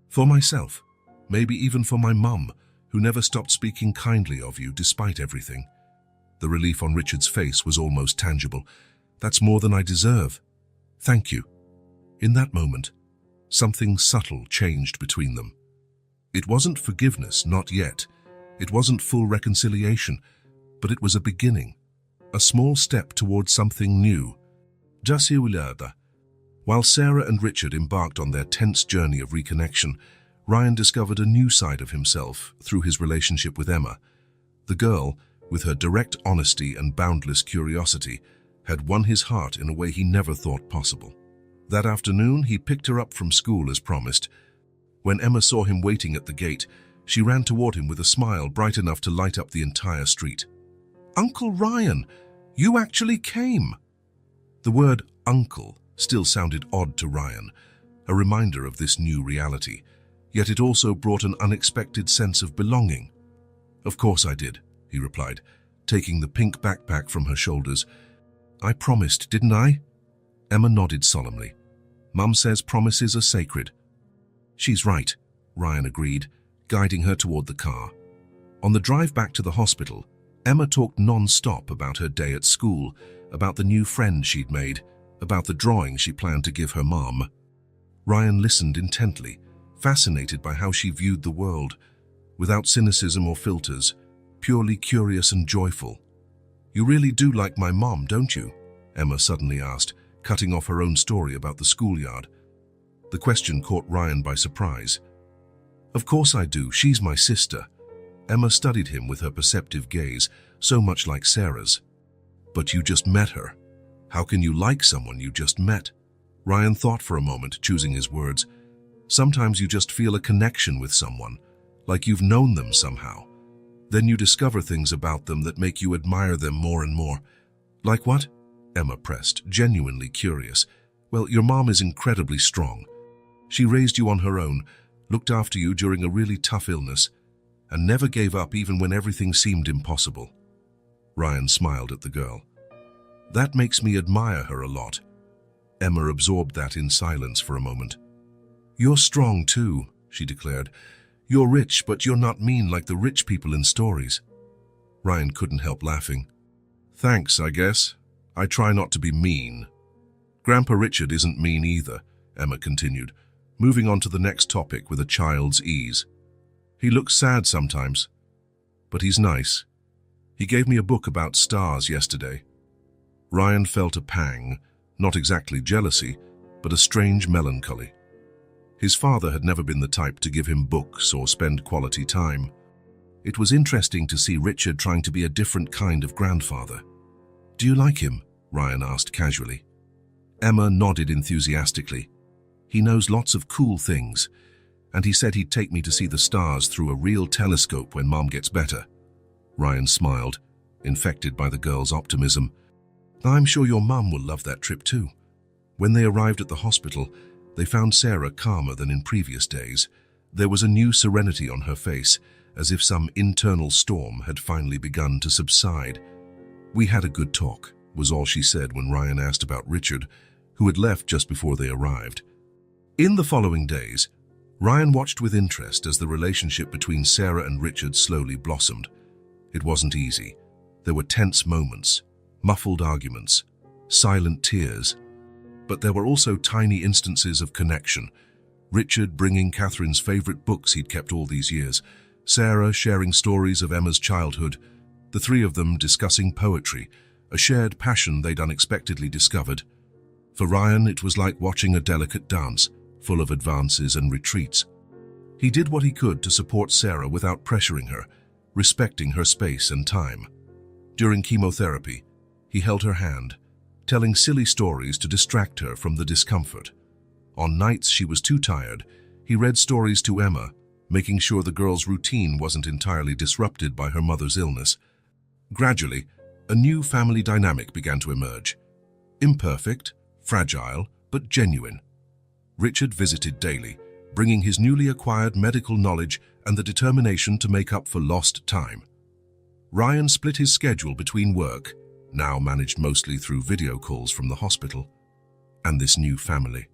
For myself. Maybe even for my mum, who never stopped speaking kindly of you despite everything." The relief on Richard's face was almost tangible. That's more than I deserve. Thank you." In that moment, something subtle changed between them. It wasn't forgiveness, not yet. It wasn't full reconciliation, but it was a beginning, a small step towards something new. While Sarah and Richard embarked on their tense journey of reconnection, Ryan discovered a new side of himself through his relationship with Emma. The girl, with her direct honesty and boundless curiosity, had won his heart in a way he never thought possible. That afternoon, he picked her up from school as promised. When Emma saw him waiting at the gate, she ran toward him with a smile bright enough to light up the entire street. "Uncle Ryan, you actually came!" The word uncle still sounded odd to Ryan, a reminder of this new reality, yet it also brought an unexpected sense of belonging. "Of course I did," he replied, taking the pink backpack from her shoulders. "I promised, didn't I?" Emma nodded solemnly. "Mum says promises are sacred." "She's right," Ryan agreed, guiding her toward the car. On the drive back to the hospital, Emma talked non-stop about her day at school, about the new friend she'd made, about the drawing she planned to give her mom. Ryan listened intently, fascinated by how she viewed the world, without cynicism or filters, purely curious and joyful. "You really do like my mom, don't you?" Emma suddenly asked, cutting off her own story about the schoolyard. The question caught Ryan by surprise. "Of course I do, she's my sister." Emma studied him with her perceptive gaze, so much like Sarah's. "But you just met her. How can you like someone you just met?" Ryan thought for a moment, choosing his words. "Sometimes you just feel a connection with someone, like you've known them somehow. Then you discover things about them that make you admire them more and more." "Like what?" Emma pressed, genuinely curious. "Well, your mom is incredibly strong. She raised you on her own, looked after you during a really tough illness, and never gave up even when everything seemed impossible." Ryan smiled at the girl. "That makes me admire her a lot." Emma absorbed that in silence for a moment. "You're strong too," she declared. "You're rich, but you're not mean like the rich people in stories." Ryan couldn't help laughing. "Thanks, I guess. I try not to be mean." "Grandpa Richard isn't mean either," Emma continued, moving on to the next topic with a child's ease. "He looks sad sometimes, but he's nice. He gave me a book about stars yesterday." Ryan felt a pang, not exactly jealousy, but a strange melancholy. His father had never been the type to give him books or spend quality time. It was interesting to see Richard trying to be a different kind of grandfather. "Do you like him?" Ryan asked casually. Emma nodded enthusiastically. "He knows lots of cool things, and he said he'd take me to see the stars through a real telescope when Mom gets better." Ryan smiled, infected by the girl's optimism. "I'm sure your mum will love that trip too." When they arrived at the hospital, they found Sarah calmer than in previous days. There was a new serenity on her face, as if some internal storm had finally begun to subside. "We had a good talk," was all she said when Ryan asked about Richard, who had left just before they arrived. In the following days, Ryan watched with interest as the relationship between Sarah and Richard slowly blossomed. It wasn't easy. There were tense moments, muffled arguments, silent tears. But there were also tiny instances of connection. Richard bringing Catherine's favorite books he'd kept all these years, Sarah sharing stories of Emma's childhood, the three of them discussing poetry, a shared passion they'd unexpectedly discovered. For Ryan, it was like watching a delicate dance, full of advances and retreats. He did what he could to support Sarah without pressuring her, respecting her space and time. During chemotherapy, he held her hand, telling silly stories to distract her from the discomfort. On nights she was too tired, he read stories to Emma, making sure the girl's routine wasn't entirely disrupted by her mother's illness. Gradually, a new family dynamic began to emerge. Imperfect, fragile, but genuine. Richard visited daily, bringing his newly acquired medical knowledge and the determination to make up for lost time. Ryan split his schedule between work, now managed mostly through video calls from the hospital, and this new family.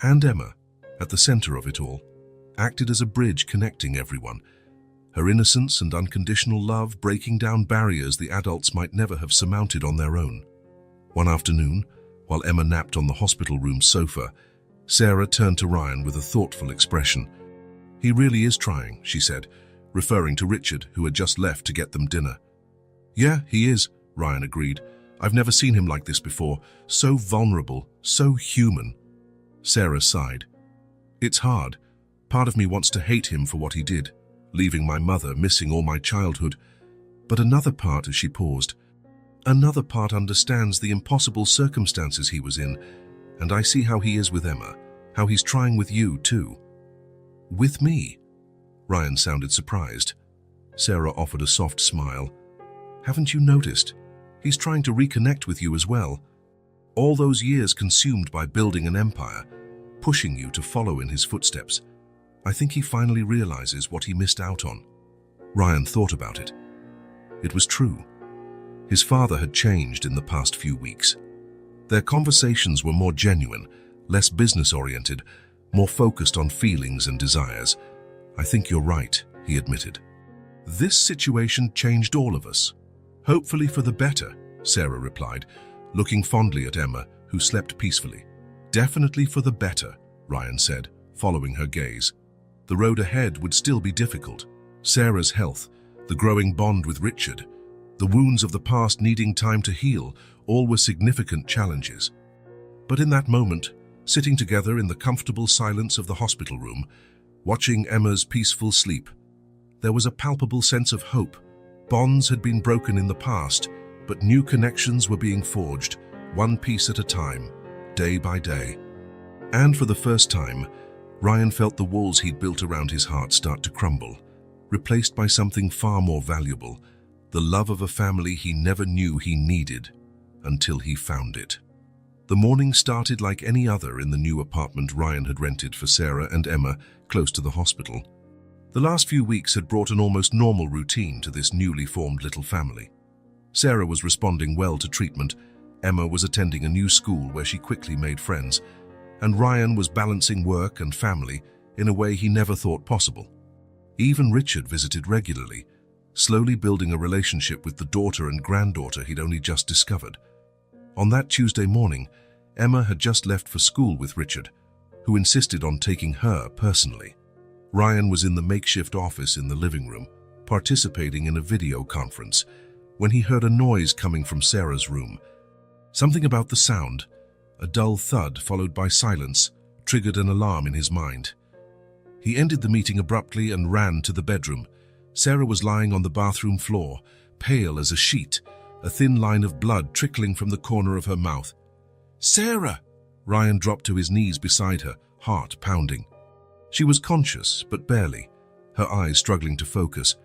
And Emma, at the center of it all, acted as a bridge connecting everyone, her innocence and unconditional love breaking down barriers the adults might never have surmounted on their own. One afternoon, while Emma napped on the hospital room sofa, Sarah turned to Ryan with a thoughtful expression. "He really is trying," she said, referring to Richard, who had just left to get them dinner. "Yeah, he is," Ryan agreed. "I've never seen him like this before. So vulnerable, so human." Sarah sighed. "It's hard. Part of me wants to hate him for what he did, leaving my mother, missing all my childhood. But another part," as she paused, "another part understands the impossible circumstances he was in, and I see how he is with Emma, how he's trying with you too." "With me?" Ryan sounded surprised. Sarah offered a soft smile. "Haven't you noticed? He's trying to reconnect with you as well. All those years consumed by building an empire, pushing you to follow in his footsteps. I think he finally realizes what he missed out on." Ryan thought about it. It was true. His father had changed in the past few weeks. Their conversations were more genuine, less business-oriented, more focused on feelings and desires. "I think you're right," he admitted. "This situation changed all of us. Hopefully for the better," Sarah replied, looking fondly at Emma, who slept peacefully. "Definitely for the better," Ryan said, following her gaze. The road ahead would still be difficult. Sarah's health, the growing bond with Richard, the wounds of the past needing time to heal, all were significant challenges. But in that moment, sitting together in the comfortable silence of the hospital room, watching Emma's peaceful sleep, there was a palpable sense of hope. Bonds had been broken in the past, but new connections were being forged, one piece at a time, day by day. And for the first time, Ryan felt the walls he'd built around his heart start to crumble, replaced by something far more valuable, the love of a family he never knew he needed until he found it. The morning started like any other in the new apartment Ryan had rented for Sarah and Emma close to the hospital. The last few weeks had brought an almost normal routine to this newly formed little family. Sarah was responding well to treatment, Emma was attending a new school where she quickly made friends, and Ryan was balancing work and family in a way he never thought possible. Even Richard visited regularly, slowly building a relationship with the daughter and granddaughter he'd only just discovered. On that Tuesday morning, Emma had just left for school with Richard, who insisted on taking her personally. Ryan was in the makeshift office in the living room, participating in a video conference, when he heard a noise coming from Sarah's room. Something about the sound, a dull thud followed by silence, triggered an alarm in his mind. He ended the meeting abruptly and ran to the bedroom. Sarah was lying on the bathroom floor, pale as a sheet, a thin line of blood trickling from the corner of her mouth. "Sarah!" Ryan dropped to his knees beside her, heart pounding. She was conscious, but barely, her eyes struggling to focus.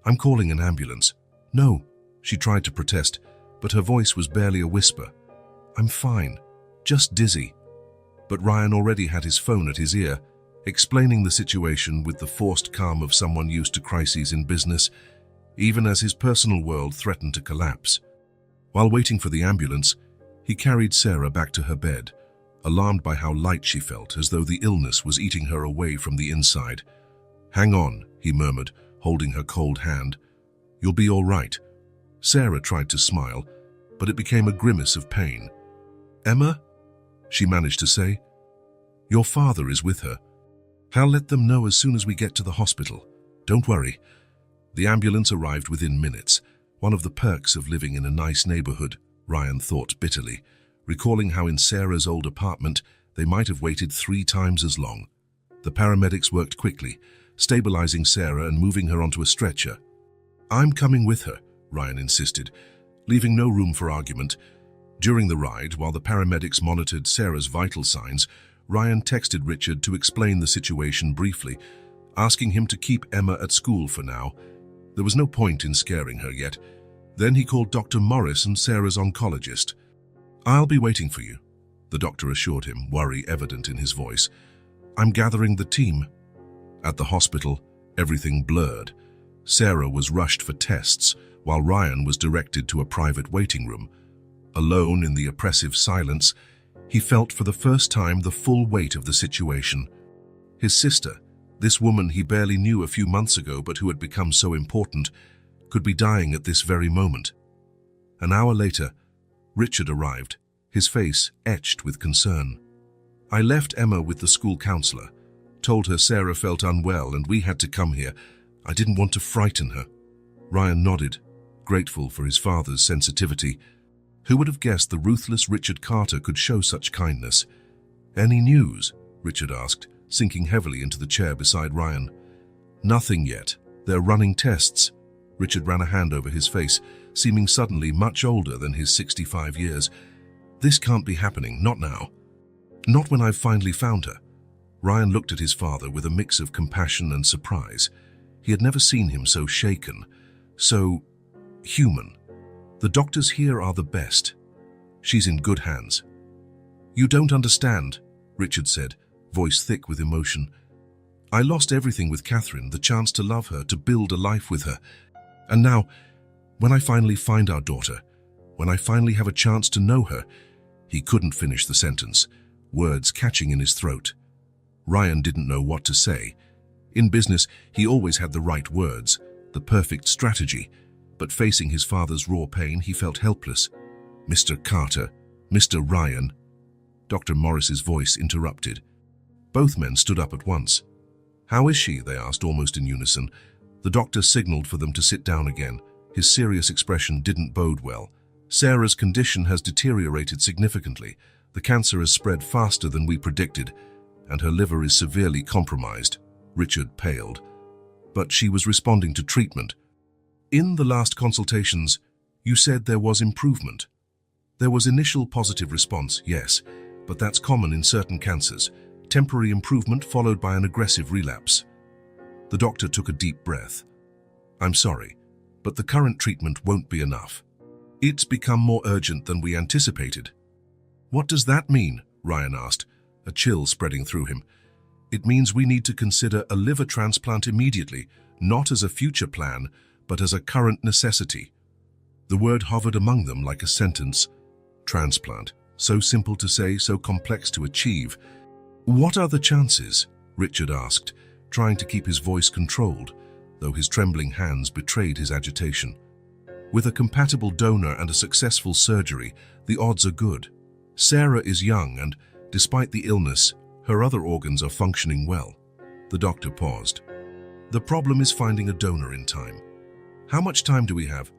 "I'm calling an ambulance." "No," she tried to protest, but her voice was barely a whisper. "I'm fine, just dizzy." But Ryan already had his phone at his ear, explaining the situation with the forced calm of someone used to crises in business, even as his personal world threatened to collapse. While waiting for the ambulance, he carried Sarah back to her bed, alarmed by how light she felt, as though the illness was eating her away from the inside. "Hang on," he murmured, holding her cold hand. "You'll be all right." Sarah tried to smile, but it became a grimace of pain. "Emma?" she managed to say. "Your father is with her. I'll let them know as soon as we get to the hospital. Don't worry." The ambulance arrived within minutes, one of the perks of living in a nice neighborhood, Ryan thought bitterly, recalling how in Sarah's old apartment they might have waited 3 times as long. The paramedics worked quickly, stabilizing Sarah and moving her onto a stretcher. "I'm coming with her," Ryan insisted, leaving no room for argument. During the ride, while the paramedics monitored Sarah's vital signs, Ryan texted Richard to explain the situation briefly, asking him to keep Emma at school for now. There was no point in scaring her yet. Then he called Dr. Morris and Sarah's oncologist. "I'll be waiting for you," the doctor assured him, worry evident in his voice. "I'm gathering the team." At the hospital, everything blurred. Sarah was rushed for tests, while Ryan was directed to a private waiting room. Alone in the oppressive silence, he felt for the first time the full weight of the situation. His sister, this woman he barely knew a few months ago but who had become so important, could be dying at this very moment. An hour later, Richard arrived, his face etched with concern. "I left Emma with the school counselor, told her Sarah felt unwell and we had to come here. I didn't want to frighten her." Ryan nodded, grateful for his father's sensitivity. Who would have guessed the ruthless Richard Carter could show such kindness? "Any news?" Richard asked, sinking heavily into the chair beside Ryan. "Nothing yet. They're running tests." Richard ran a hand over his face, seeming suddenly much older than his 65 years. "This can't be happening, not now. Not when I've finally found her." Ryan looked at his father with a mix of compassion and surprise. He had never seen him so shaken, so human. "The doctors here are the best. She's in good hands." "You don't understand," Richard said, voice thick with emotion. "I lost everything with Catherine, the chance to love her, to build a life with her. And now, when I finally find our daughter, when I finally have a chance to know her—" He couldn't finish the sentence, words catching in his throat. Ryan didn't know what to say. In business, he always had the right words, the perfect strategy, but facing his father's raw pain, he felt helpless. "Mr. Carter, Mr. Ryan." Dr. Morris's voice interrupted. Both men stood up at once. "How is she?" they asked almost in unison. The doctor signaled for them to sit down again. His serious expression didn't bode well. "Sarah's condition has deteriorated significantly. The cancer has spread faster than we predicted, and her liver is severely compromised." Richard paled. "But she was responding to treatment. In the last consultations, you said there was improvement." "There was initial positive response, yes, but that's common in certain cancers. Temporary improvement followed by an aggressive relapse." The doctor took a deep breath. "I'm sorry, but the current treatment won't be enough. It's become more urgent than we anticipated." "What does that mean?" Ryan asked, a chill spreading through him. "It means we need to consider a liver transplant immediately, not as a future plan, but as a current necessity." The word hovered among them like a sentence. Transplant. So simple to say, so complex to achieve. "What are the chances?" Richard asked, trying to keep his voice controlled, though his trembling hands betrayed his agitation. "With a compatible donor and a successful surgery, the odds are good. Sarah is young and, despite the illness, her other organs are functioning well." The doctor paused. "The problem is finding a donor in time." "How much time do we have?"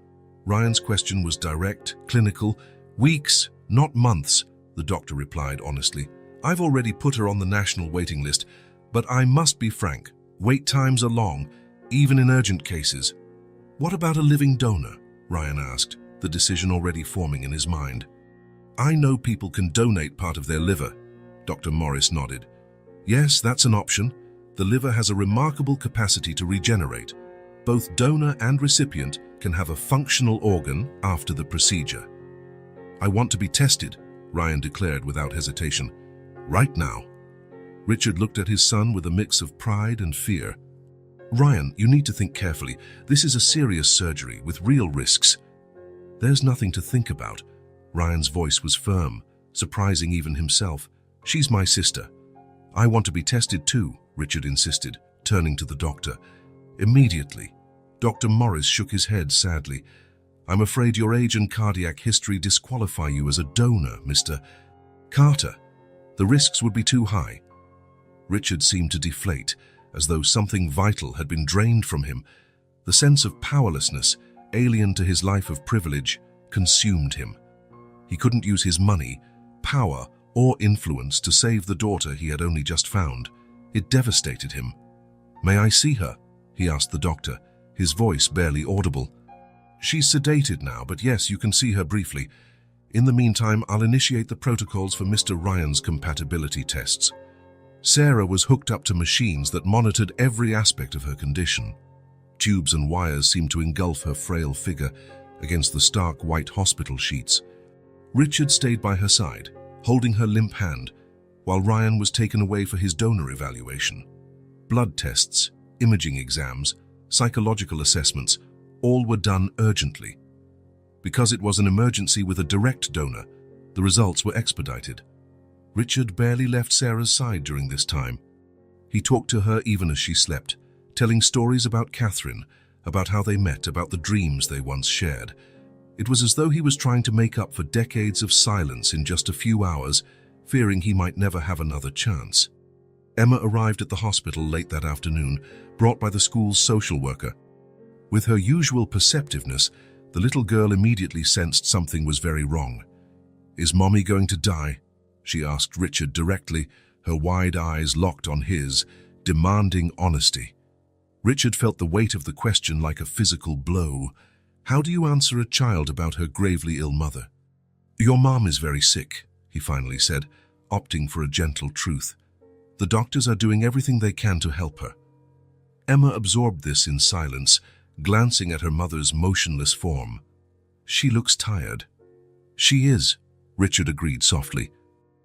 Ryan's question was direct, clinical. "Weeks, not months," the doctor replied honestly. "I've already put her on the national waiting list, but I must be frank, wait times are long, even in urgent cases." "What about a living donor?" Ryan asked, the decision already forming in his mind. "I know people can donate part of their liver." Dr. Morris nodded. "Yes, that's an option. The liver has a remarkable capacity to regenerate. Both donor and recipient can have a functional organ after the procedure." "I want to be tested," Ryan declared without hesitation. "Right now." Richard looked at his son with a mix of pride and fear. "Ryan, you need to think carefully. This is a serious surgery with real risks." "There's nothing to think about." Ryan's voice was firm, surprising even himself. "She's my sister." "I want to be tested too," Richard insisted, turning to the doctor. "Immediately." Dr. Morris shook his head sadly. "I'm afraid your age and cardiac history disqualify you as a donor, Mr. Carter. The risks would be too high." Richard seemed to deflate, as though something vital had been drained from him. The sense of powerlessness, alien to his life of privilege, consumed him. He couldn't use his money, power, or influence to save the daughter he had only just found. It devastated him. "May I see her?" he asked the doctor, his voice barely audible. "She's sedated now, but yes, you can see her briefly. In the meantime, I'll initiate the protocols for Mr. Ryan's compatibility tests." Sarah was hooked up to machines that monitored every aspect of her condition. Tubes and wires seemed to engulf her frail figure against the stark white hospital sheets. Richard stayed by her side, holding her limp hand, while Ryan was taken away for his donor evaluation. Blood tests, imaging exams, psychological assessments, all were done urgently. Because it was an emergency with a direct donor, the results were expedited. Richard barely left Sarah's side during this time. He talked to her even as she slept, telling stories about Catherine, about how they met, about the dreams they once shared. It was as though he was trying to make up for decades of silence in just a few hours, fearing he might never have another chance. Emma arrived at the hospital late that afternoon, brought by the school's social worker. With her usual perceptiveness, the little girl immediately sensed something was very wrong. "Is Mommy going to die?" she asked Richard directly, her wide eyes locked on his, demanding honesty. Richard felt the weight of the question like a physical blow. How do you answer a child about her gravely ill mother? "Your mom is very sick," he finally said, opting for a gentle truth. "The doctors are doing everything they can to help her." Emma absorbed this in silence, glancing at her mother's motionless form. "She looks tired." "She is," Richard agreed softly.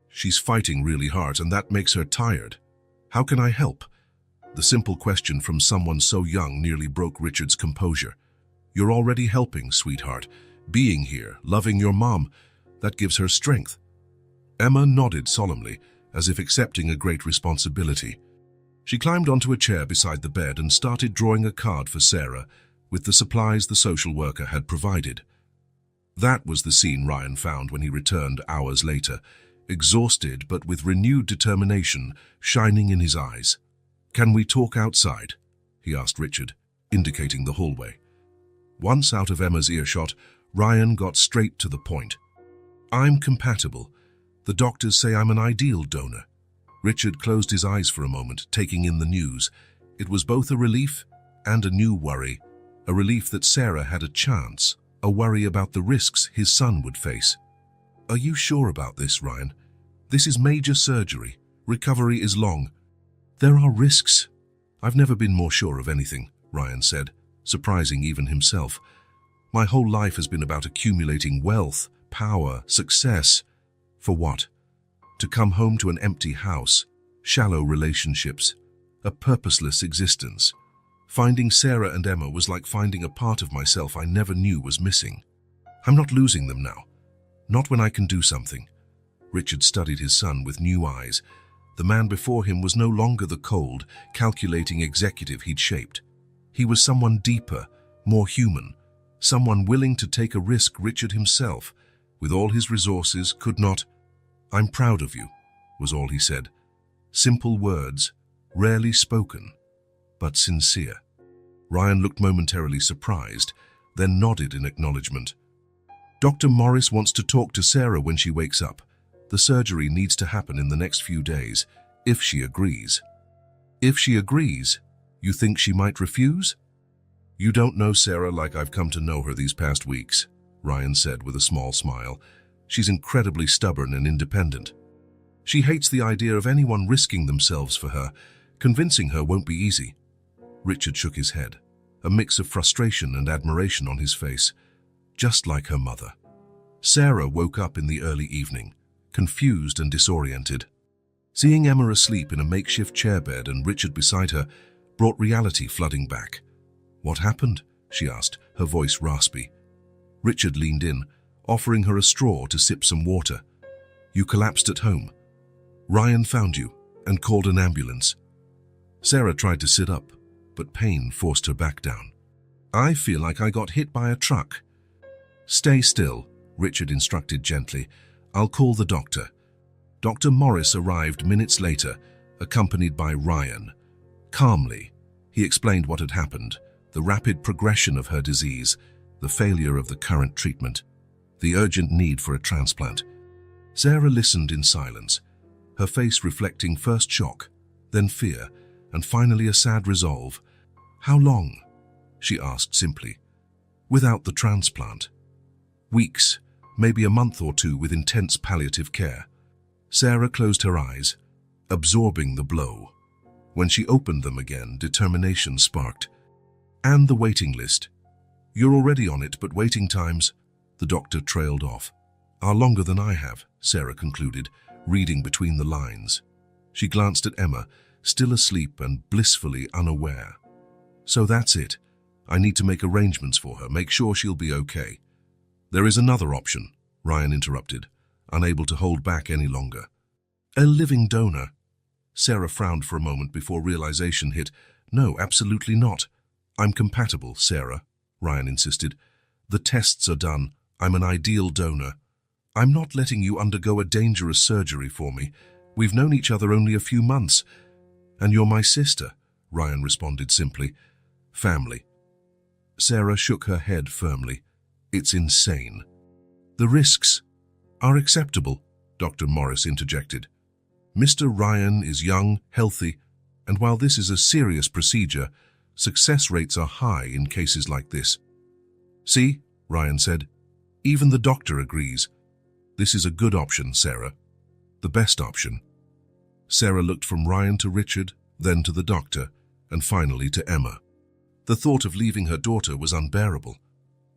"She's fighting really hard, and that makes her tired. How can I help?" The simple question from someone so young nearly broke Richard's composure. "You're already helping, sweetheart. Being here, loving your mom, that gives her strength." Emma nodded solemnly, as if accepting a great responsibility. She climbed onto a chair beside the bed and started drawing a card for Sarah with the supplies the social worker had provided. That was the scene Ryan found when he returned hours later, exhausted but with renewed determination shining in his eyes. "Can we talk outside?" he asked Richard, indicating the hallway. Once out of Emma's earshot, Ryan got straight to the point. "I'm compatible. The doctors say I'm an ideal donor." Richard closed his eyes for a moment, taking in the news. It was both a relief and a new worry. A relief that Sarah had a chance, a worry about the risks his son would face. "Are you sure about this, Ryan? This is major surgery. Recovery is long." "There are risks." "I've never been more sure of anything," Ryan said, surprising even himself. "My whole life has been about accumulating wealth, power, success. For what? To come home to an empty house, shallow relationships, a purposeless existence. Finding Sarah and Emma was like finding a part of myself I never knew was missing. I'm not losing them now. Not when I can do something." Richard studied his son with new eyes. The man before him was no longer the cold, calculating executive he'd shaped. He was someone deeper, more human, someone willing to take a risk Richard himself, with all his resources, could not. "I'm proud of you," was all he said. Simple words, rarely spoken, but sincere. Ryan looked momentarily surprised, then nodded in acknowledgement. "Dr. Morris wants to talk to Sarah when she wakes up. The surgery needs to happen in the next few days, if she agrees." "If she agrees? You think she might refuse?" "You don't know Sarah like I've come to know her these past weeks," Ryan said with a small smile. "She's incredibly stubborn and independent. She hates the idea of anyone risking themselves for her. Convincing her won't be easy." Richard shook his head, a mix of frustration and admiration on his face. Just like her mother. Sarah woke up in the early evening, confused and disoriented. Seeing Emma asleep in a makeshift chairbed and Richard beside her brought reality flooding back. "What happened?" she asked, her voice raspy. Richard leaned in, offering her a straw to sip some water. "You collapsed at home. Ryan found you and called an ambulance." Sarah tried to sit up, but pain forced her back down. "I feel like I got hit by a truck." "Stay still," Richard instructed gently. "I'll call the doctor." Dr. Morris arrived minutes later, accompanied by Ryan. Calmly, he explained what had happened, the rapid progression of her disease, the failure of the current treatment, the urgent need for a transplant. Sarah listened in silence, her face reflecting first shock, then fear, and finally a sad resolve. "How long?" she asked simply. "Without the transplant?" "Weeks, maybe a month or two with intense palliative care." Sarah closed her eyes, absorbing the blow. When she opened them again, determination sparked. "And the waiting list. You're already on it, but waiting times," the doctor trailed off, "are longer than I have," Sarah concluded, reading between the lines. She glanced at Emma, still asleep and blissfully unaware. "So that's it. I need to make arrangements for her, make sure she'll be okay." "There is another option," Ryan interrupted, unable to hold back any longer. "A living donor." Sarah frowned for a moment before realization hit. "No, absolutely not." "I'm compatible, Sarah," Ryan insisted. "The tests are done. I'm an ideal donor. I'm not letting you undergo a dangerous surgery for me. We've known each other only a few months. And you're my sister, Ryan responded simply. Family. Sarah shook her head firmly. It's insane. The risks are acceptable, Dr. Morris interjected. Mr. Ryan is young, healthy, and while this is a serious procedure, success rates are high in cases like this. See, Ryan said, even the doctor agrees. This is a good option, Sarah. The best option. Sarah looked from Ryan to Richard, then to the doctor, and finally to Emma. The thought of leaving her daughter was unbearable.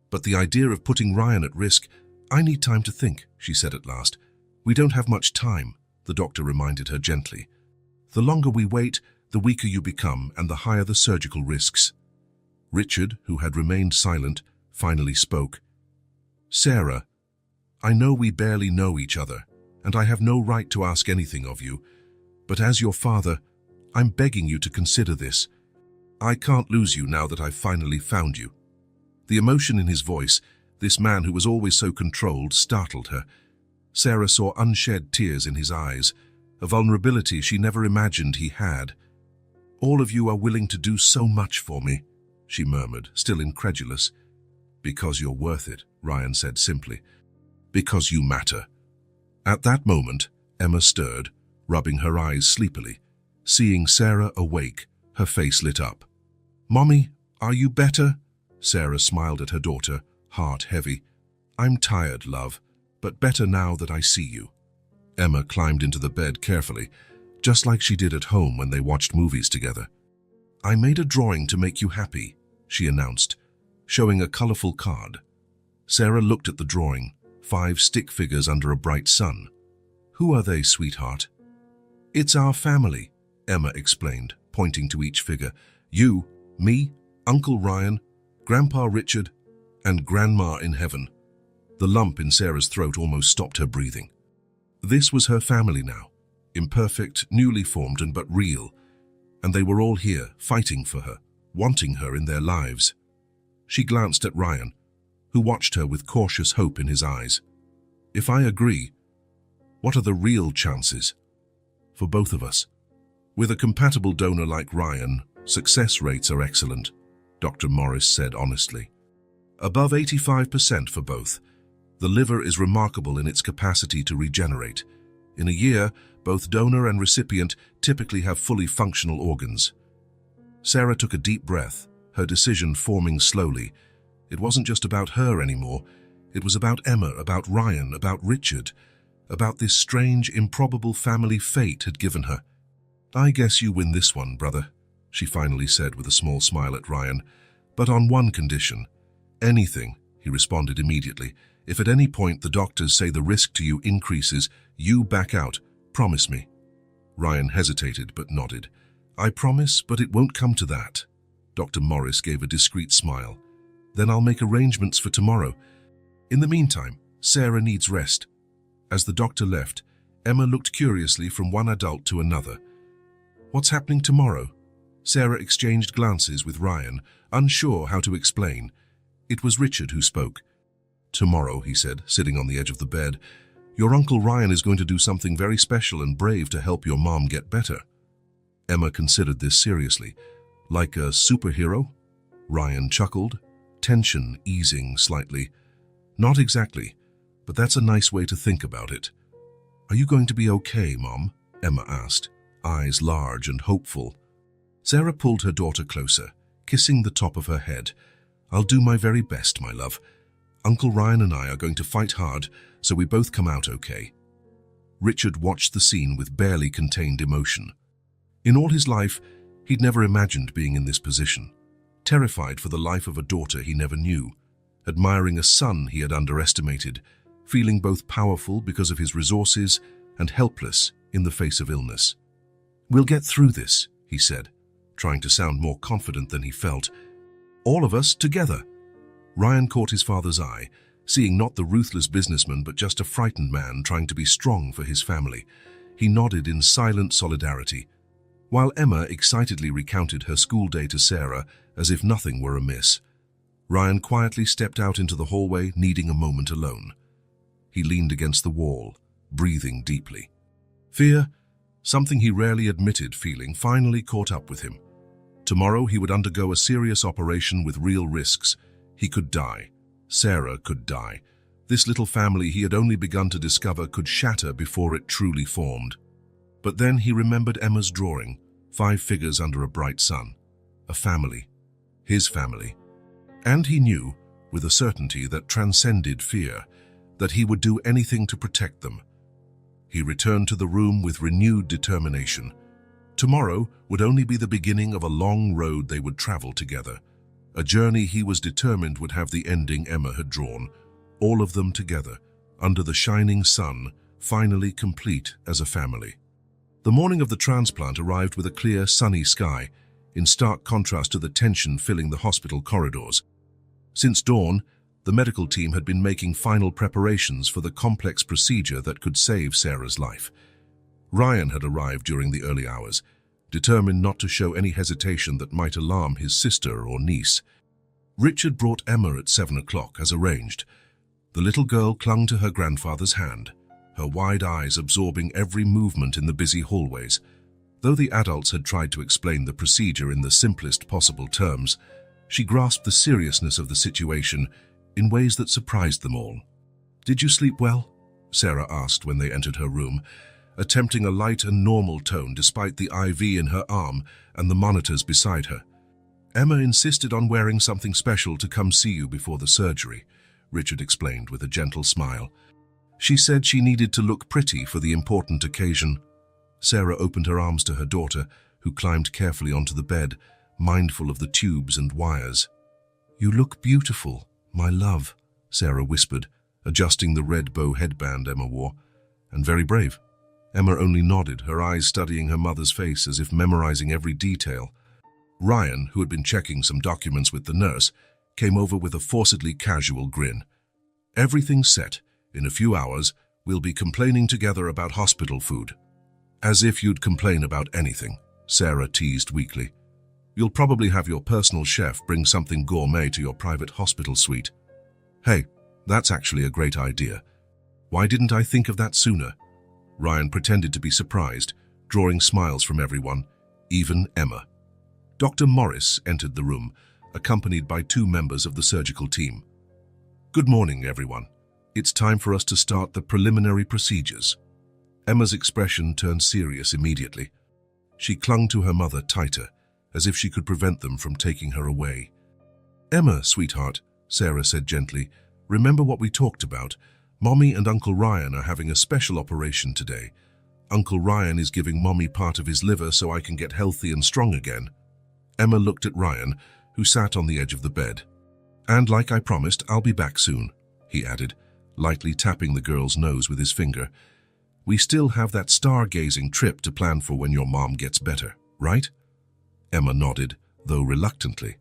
But the idea of putting Ryan at risk, I need time to think, she said at last. We don't have much time, the doctor reminded her gently. The longer we wait, the weaker you become and the higher the surgical risks. Richard, who had remained silent, finally spoke. Sarah, I know we barely know each other, and I have no right to ask anything of you, but as your father, I'm begging you to consider this. I can't lose you now that I've finally found you. The emotion in his voice, this man who was always so controlled, startled her. Sarah saw unshed tears in his eyes, a vulnerability she never imagined he had. All of you are willing to do so much for me, she murmured, still incredulous. Because you're worth it, Ryan said simply. Because you matter. At that moment, Emma stirred, rubbing her eyes sleepily. Seeing Sarah awake, her face lit up. Mommy, are you better? Sarah smiled at her daughter, heart heavy. I'm tired, love, but better now that I see you. Emma climbed into the bed carefully, just like she did at home when they watched movies together. I made a drawing to make you happy, she announced, showing a colorful card. Sarah looked at the drawing, 5 stick figures under a bright sun. Who are they, sweetheart? It's our family, Emma explained, pointing to each figure. You, me, Uncle Ryan, Grandpa Richard, and Grandma in heaven. The lump in Sarah's throat almost stopped her breathing. This was her family now, imperfect, newly formed but real, and they were all here, fighting for her, wanting her in their lives. She glanced at Ryan, who watched her with cautious hope in his eyes. If I agree, what are the real chances? For both of us. With a compatible donor like Ryan, success rates are excellent, Dr. Morris said honestly. Above 85% for both. The liver is remarkable in its capacity to regenerate. In a year, both donor and recipient typically have fully functional organs. Sarah took a deep breath, her decision forming slowly. It wasn't just about her anymore. It was about Emma, about Ryan, about Richard, about this strange, improbable family fate had given her. I guess you win this one, brother, she finally said with a small smile at Ryan, but on one condition. Anything, he responded immediately. If at any point the doctors say the risk to you increases, you back out. Promise me. Ryan hesitated but nodded. I promise, but it won't come to that. Dr. Morris gave a discreet smile. Then I'll make arrangements for tomorrow. In the meantime, Sarah needs rest. As the doctor left, Emma looked curiously from one adult to another. What's happening tomorrow? Sarah exchanged glances with Ryan, unsure how to explain. It was Richard who spoke. Tomorrow, he said, sitting on the edge of the bed, your Uncle Ryan is going to do something very special and brave to help your mom get better. Emma considered this seriously. Like a superhero? Ryan chuckled, tension easing slightly. Not exactly, but that's a nice way to think about it. Are you going to be okay, Mom? Emma asked, eyes large and hopeful. Sarah pulled her daughter closer, kissing the top of her head. I'll do my very best, my love. Uncle Ryan and I are going to fight hard so we both come out okay. Richard watched the scene with barely contained emotion. In all his life, he'd never imagined being in this position. Terrified for the life of a daughter he never knew, admiring a son he had underestimated, feeling both powerful because of his resources and helpless in the face of illness. We'll get through this, he said, trying to sound more confident than he felt. All of us together. Ryan caught his father's eye, seeing not the ruthless businessman but just a frightened man trying to be strong for his family. He nodded in silent solidarity, while Emma excitedly recounted her school day to Sarah as if nothing were amiss. Ryan quietly stepped out into the hallway, needing a moment alone. He leaned against the wall, breathing deeply. Fear, something he rarely admitted feeling, finally caught up with him. Tomorrow he would undergo a serious operation with real risks. He could die. Sarah could die. This little family he had only begun to discover could shatter before it truly formed. But then he remembered Emma's drawing, 5 figures under a bright sun. A family. His family. And he knew, with a certainty that transcended fear, that he would do anything to protect them. He returned to the room with renewed determination. Tomorrow would only be the beginning of a long road they would travel together, a journey he was determined would have the ending Emma had drawn, all of them together, under the shining sun, finally complete as a family. The morning of the transplant arrived with a clear, sunny sky, in stark contrast to the tension filling the hospital corridors. Since dawn, the medical team had been making final preparations for the complex procedure that could save Sarah's life. Ryan had arrived during the early hours, determined not to show any hesitation that might alarm his sister or niece. Richard brought Emma at 7 o'clock, as arranged. The little girl clung to her grandfather's hand, her wide eyes absorbing every movement in the busy hallways. Though the adults had tried to explain the procedure in the simplest possible terms, she grasped the seriousness of the situation in ways that surprised them all. "Did you sleep well?" Sarah asked when they entered her room, attempting a light and normal tone despite the IV in her arm and the monitors beside her. "Emma insisted on wearing something special to come see you before the surgery," Richard explained with a gentle smile. "She said she needed to look pretty for the important occasion." Sarah opened her arms to her daughter, who climbed carefully onto the bed, mindful of the tubes and wires. "You look beautiful, my love," Sarah whispered, adjusting the red bow headband Emma wore. "And very brave." Emma only nodded, her eyes studying her mother's face as if memorizing every detail. Ryan, who had been checking some documents with the nurse, came over with a forcedly casual grin. "Everything's set. In a few hours, we'll be complaining together about hospital food." "As if you'd complain about anything," Sarah teased weakly. "You'll probably have your personal chef bring something gourmet to your private hospital suite." "Hey, that's actually a great idea. Why didn't I think of that sooner?" Ryan pretended to be surprised, drawing smiles from everyone, even Emma. Dr. Morris entered the room, accompanied by 2 members of the surgical team. "Good morning, everyone. It's time for us to start the preliminary procedures." Emma's expression turned serious immediately. She clung to her mother tighter, as if she could prevent them from taking her away. "Emma, sweetheart," Sarah said gently, "remember what we talked about. Mommy and Uncle Ryan are having a special operation today. Uncle Ryan is giving Mommy part of his liver so I can get healthy and strong again." Emma looked at Ryan, who sat on the edge of the bed. "And like I promised, I'll be back soon," he added, lightly tapping the girl's nose with his finger. "We still have that stargazing trip to plan for when your mom gets better, right?" Emma nodded, though reluctantly.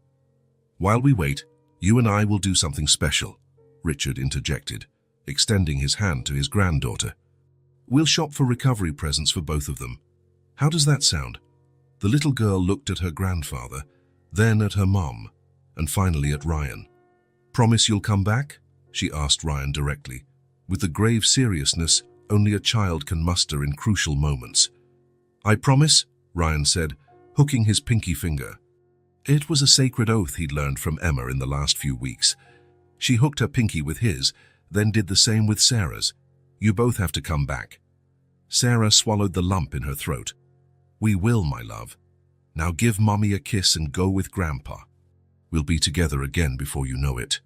"While we wait, you and I will do something special," Richard interjected, extending his hand to his granddaughter. "We'll shop for recovery presents for both of them. How does that sound?" The little girl looked at her grandfather, then at her mom, and finally at Ryan. "Promise you'll come back?" she asked Ryan directly, with the grave seriousness only a child can muster in crucial moments. "I promise," Ryan said, hooking his pinky finger. It was a sacred oath he'd learned from Emma in the last few weeks. She hooked her pinky with his, then did the same with Sarah's. "You both have to come back." Sarah swallowed the lump in her throat. "We will, my love. Now give Mommy a kiss and go with Grandpa. We'll be together again before you know it."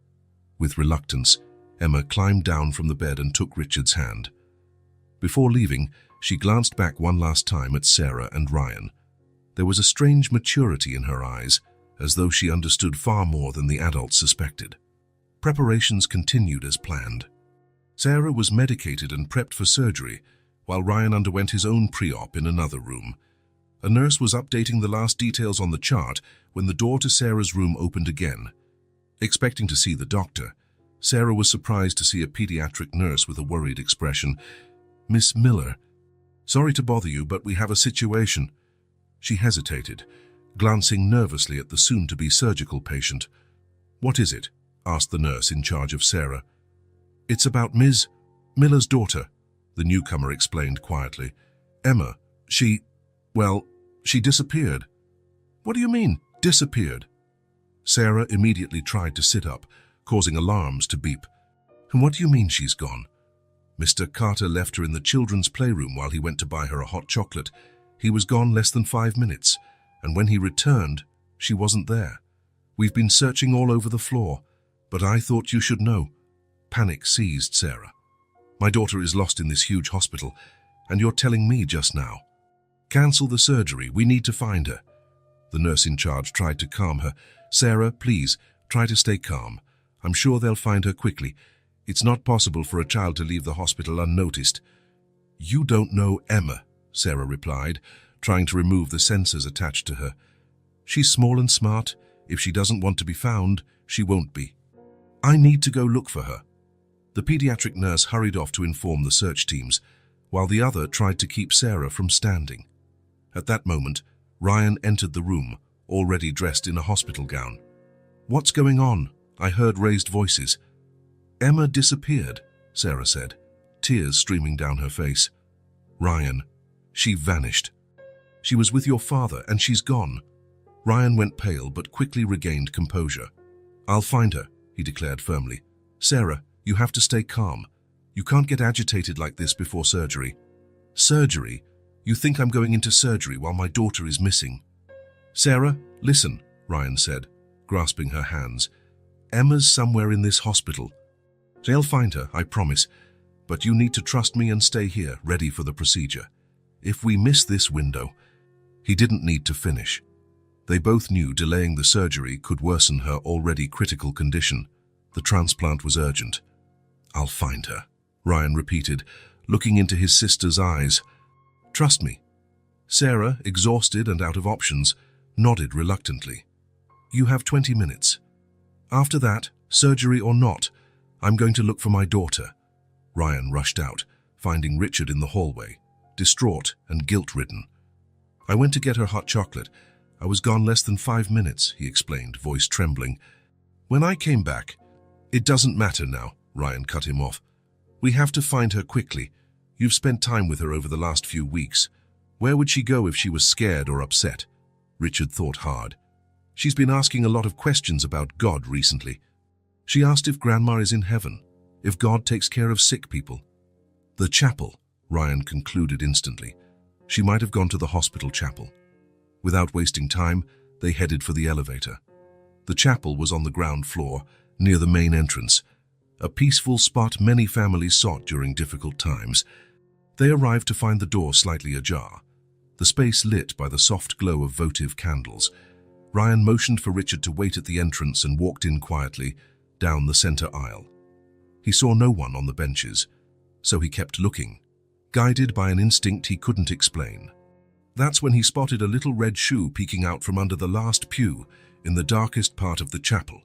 With reluctance, Emma climbed down from the bed and took Richard's hand. Before leaving, she glanced back one last time at Sarah and Ryan. There was a strange maturity in her eyes, as though she understood far more than the adults suspected. Preparations continued as planned. Sarah was medicated and prepped for surgery, while Ryan underwent his own pre-op in another room. A nurse was updating the last details on the chart when the door to Sarah's room opened again. Expecting to see the doctor, Sarah was surprised to see a pediatric nurse with a worried expression. "Miss Miller, sorry to bother you, but we have a situation." She hesitated, glancing nervously at the soon-to-be surgical patient. "What is it?" asked the nurse in charge of Sarah. "It's about Ms. Miller's daughter," the newcomer explained quietly. "Emma, she disappeared." "What do you mean, disappeared?" Sarah immediately tried to sit up, causing alarms to beep. "And what do you mean she's gone?" "Mr. Carter left her in the children's playroom while he went to buy her a hot chocolate. He was gone less than 5 minutes, and when he returned, she wasn't there. We've been searching all over the floor, but I thought you should know." Panic seized Sarah. "My daughter is lost in this huge hospital, and you're telling me just now. Cancel the surgery, we need to find her." The nurse in charge tried to calm her. "Sarah, please, try to stay calm. I'm sure they'll find her quickly. It's not possible for a child to leave the hospital unnoticed." "You don't know Emma," Sarah replied, trying to remove the sensors attached to her. "She's small and smart. If she doesn't want to be found, she won't be. I need to go look for her." The pediatric nurse hurried off to inform the search teams, while the other tried to keep Sarah from standing. At that moment, Ryan entered the room, already dressed in a hospital gown. "What's going on?" I heard raised voices. "Emma disappeared," Sarah said, tears streaming down her face. "Ryan, she vanished. She was with your father and she's gone." Ryan went pale but quickly regained composure. "I'll find her," he declared firmly. "Sarah, you have to stay calm. You can't get agitated like this before surgery." "Surgery? You think I'm going into surgery while my daughter is missing?" "Sarah, listen," Ryan said, grasping her hands. "Emma's somewhere in this hospital. They'll find her, I promise, but you need to trust me and stay here, ready for the procedure. If we miss this window..." He didn't need to finish. They both knew delaying the surgery could worsen her already critical condition. The transplant was urgent. "I'll find her," Ryan repeated, looking into his sister's eyes. "Trust me." Sarah, exhausted and out of options, nodded reluctantly. "You have 20 minutes. After that, surgery or not, I'm going to look for my daughter." Ryan rushed out, finding Richard in the hallway, distraught and guilt-ridden. "I went to get her hot chocolate. I was gone less than 5 minutes," he explained, voice trembling. "When I came back..." "It doesn't matter now," Ryan cut him off. "We have to find her quickly. You've spent time with her over the last few weeks. Where would she go if she was scared or upset?" Richard thought hard. "She's been asking a lot of questions about God recently. She asked if Grandma is in heaven, if God takes care of sick people." "The chapel," Ryan concluded instantly. She might have gone to the hospital chapel. Without wasting time, they headed for the elevator. The chapel was on the ground floor, near the main entrance, a peaceful spot many families sought during difficult times. They arrived to find the door slightly ajar, the space lit by the soft glow of votive candles. Ryan motioned for Richard to wait at the entrance and walked in quietly, down the center aisle. He saw no one on the benches, so he kept looking, guided by an instinct he couldn't explain. That's when he spotted a little red shoe peeking out from under the last pew in the darkest part of the chapel.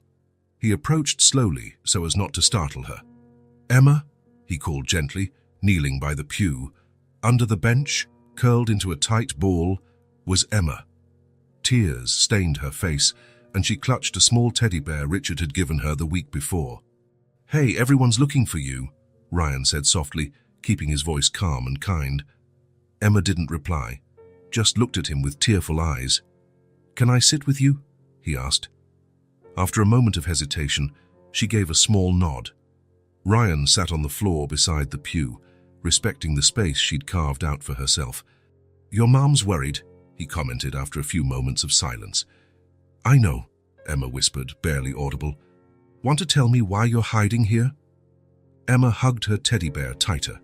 He approached slowly so as not to startle her. "Emma," he called gently, kneeling by the pew. Under the bench, curled into a tight ball, was Emma. Tears stained her face, and she clutched a small teddy bear Richard had given her the week before. "Hey, everyone's looking for you," Ryan said softly, keeping his voice calm and kind. Emma didn't reply, just looked at him with tearful eyes. "Can I sit with you?" he asked. After a moment of hesitation, she gave a small nod. Ryan sat on the floor beside the pew, respecting the space she'd carved out for herself. "Your mom's worried," he commented after a few moments of silence. "I know," Emma whispered, barely audible. "Want to tell me why you're hiding here?" Emma hugged her teddy bear tighter.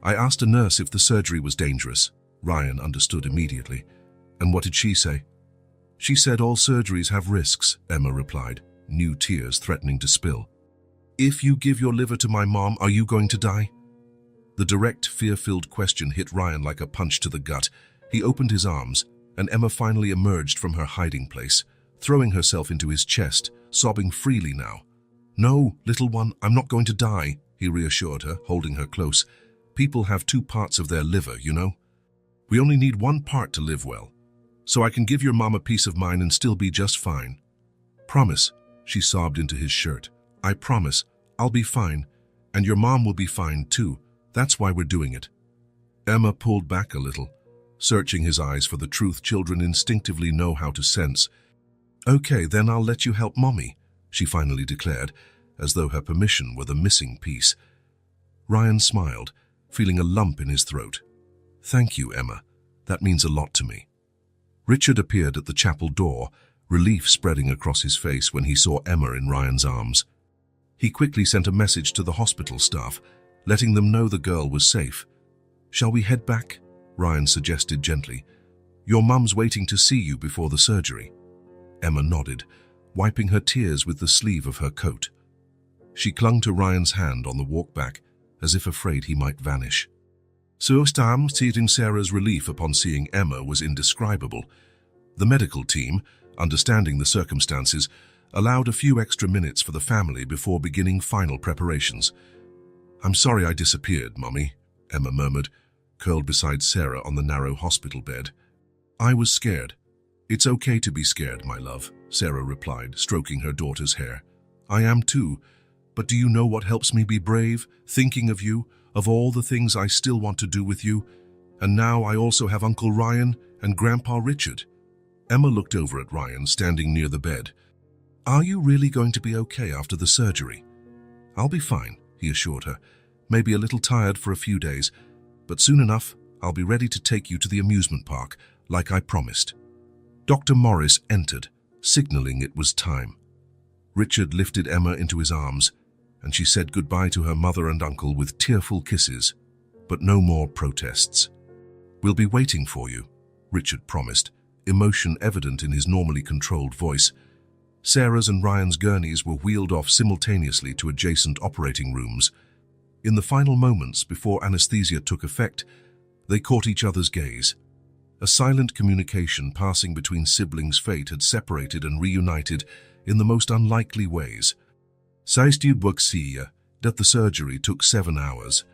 "I asked a nurse if the surgery was dangerous." Ryan understood immediately. "And what did she say?" "She said all surgeries have risks," Emma replied, new tears threatening to spill. "If you give your liver to my mom, are you going to die?" The direct, fear-filled question hit Ryan like a punch to the gut. He opened his arms, and Emma finally emerged from her hiding place, throwing herself into his chest, sobbing freely now. "No, little one, I'm not going to die," he reassured her, holding her close. "People have 2 parts of their liver, you know? We only need 1 part to live well. So I can give your mom a peace of mind and still be just fine. Promise," she sobbed into his shirt. "I promise, I'll be fine, and your mom will be fine too. That's why we're doing it." Emma pulled back a little, searching his eyes for the truth children instinctively know how to sense. "Okay, then I'll let you help Mommy," she finally declared, as though her permission were the missing piece. Ryan smiled, feeling a lump in his throat. "Thank you, Emma. That means a lot to me." Richard appeared at the chapel door, relief spreading across his face when he saw Emma in Ryan's arms. He quickly sent a message to the hospital staff, letting them know the girl was safe. "Shall we head back?" Ryan suggested gently. "Your mum's waiting to see you before the surgery." Emma nodded, wiping her tears with the sleeve of her coat. She clung to Ryan's hand on the walk back, as if afraid he might vanish. Sarah's relief upon seeing Emma was indescribable. The medical team, understanding the circumstances, allowed a few extra minutes for the family before beginning final preparations. "I'm sorry I disappeared, Mummy," Emma murmured, curled beside Sarah on the narrow hospital bed. "I was scared." "It's okay to be scared, my love," Sarah replied, stroking her daughter's hair. "I am too, but do you know what helps me be brave? Thinking of you, of all the things I still want to do with you. And now I also have Uncle Ryan and Grandpa Richard." Emma looked over at Ryan, standing near the bed. "Are you really going to be okay after the surgery?" "I'll be fine," he assured her. "Maybe a little tired for a few days, but soon enough I'll be ready to take you to the amusement park, like I promised." Dr. Morris entered, signaling it was time. Richard lifted Emma into his arms, and she said goodbye to her mother and uncle with tearful kisses, but no more protests. "We'll be waiting for you," Richard promised, emotion evident in his normally controlled voice. Sarah's and Ryan's gurneys were wheeled off simultaneously to adjacent operating rooms. In the final moments before anesthesia took effect, they caught each other's gaze. A silent communication passing between siblings fate had separated and reunited in the most unlikely ways. That the surgery took 7 hours.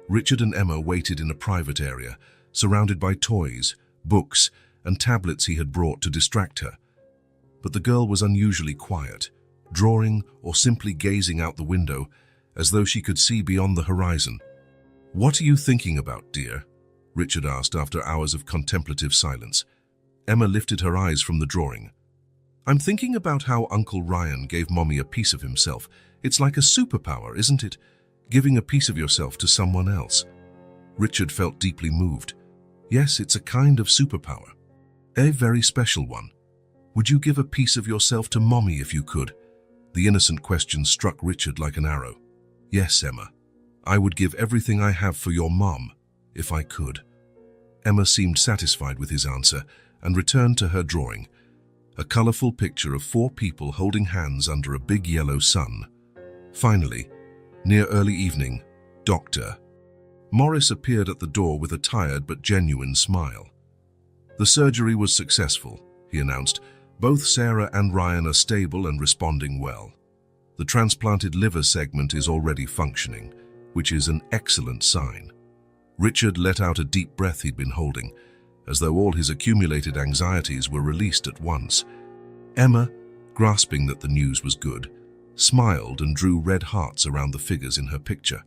Richard and Emma waited in a private area, surrounded by toys, books, and tablets he had brought to distract her. But the girl was unusually quiet, drawing or simply gazing out the window, as though she could see beyond the horizon. "What are you thinking about, dear?" Richard asked after hours of contemplative silence. Emma lifted her eyes from the drawing. "I'm thinking about how Uncle Ryan gave Mommy a piece of himself. It's like a superpower, isn't it? Giving a piece of yourself to someone else." Richard felt deeply moved. "Yes, it's a kind of superpower. A very special one. Would you give a piece of yourself to Mommy if you could?" The innocent question struck Richard like an arrow. "Yes, Emma. I would give everything I have for your mom, if I could." Emma seemed satisfied with his answer and returned to her drawing, a colorful picture of 4 people holding hands under a big yellow sun. Finally, near early evening, Dr. Morris appeared at the door with a tired but genuine smile. "The surgery was successful," he announced. "Both Sarah and Ryan are stable and responding well. The transplanted liver segment is already functioning, which is an excellent sign." Richard let out a deep breath he'd been holding, as though all his accumulated anxieties were released at once. Emma, grasping that the news was good, smiled and drew red hearts around the figures in her picture.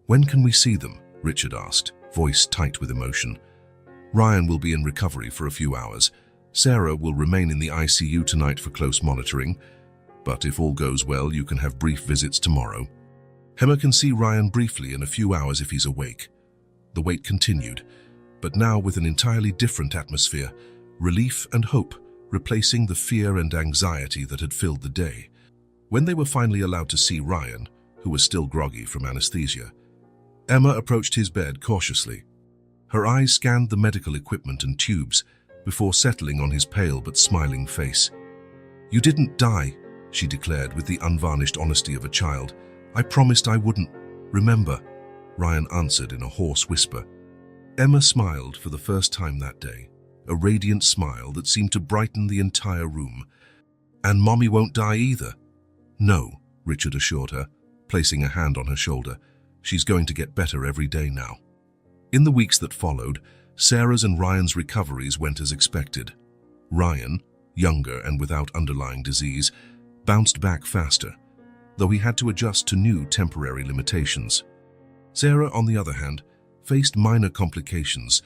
"When can we see them?" Richard asked, voice tight with emotion. "Ryan will be in recovery for a few hours. Sarah will remain in the ICU tonight for close monitoring, but if all goes well, you can have brief visits tomorrow. Emma can see Ryan briefly in a few hours if he's awake." The wait continued, but now with an entirely different atmosphere, relief and hope replacing the fear and anxiety that had filled the day. When they were finally allowed to see Ryan, who was still groggy from anesthesia, Emma approached his bed cautiously. Her eyes scanned the medical equipment and tubes before settling on his pale but smiling face. "You didn't die," she declared with the unvarnished honesty of a child. "I promised I wouldn't. Remember?" Ryan answered in a hoarse whisper. Emma smiled for the first time that day, a radiant smile that seemed to brighten the entire room. "And Mommy won't die either." "No," Richard assured her, placing a hand on her shoulder. "She's going to get better every day now." In the weeks that followed, Sarah's and Ryan's recoveries went as expected. Ryan, younger and without underlying disease, bounced back faster, though he had to adjust to new temporary limitations. Sarah, on the other hand, faced minor complications,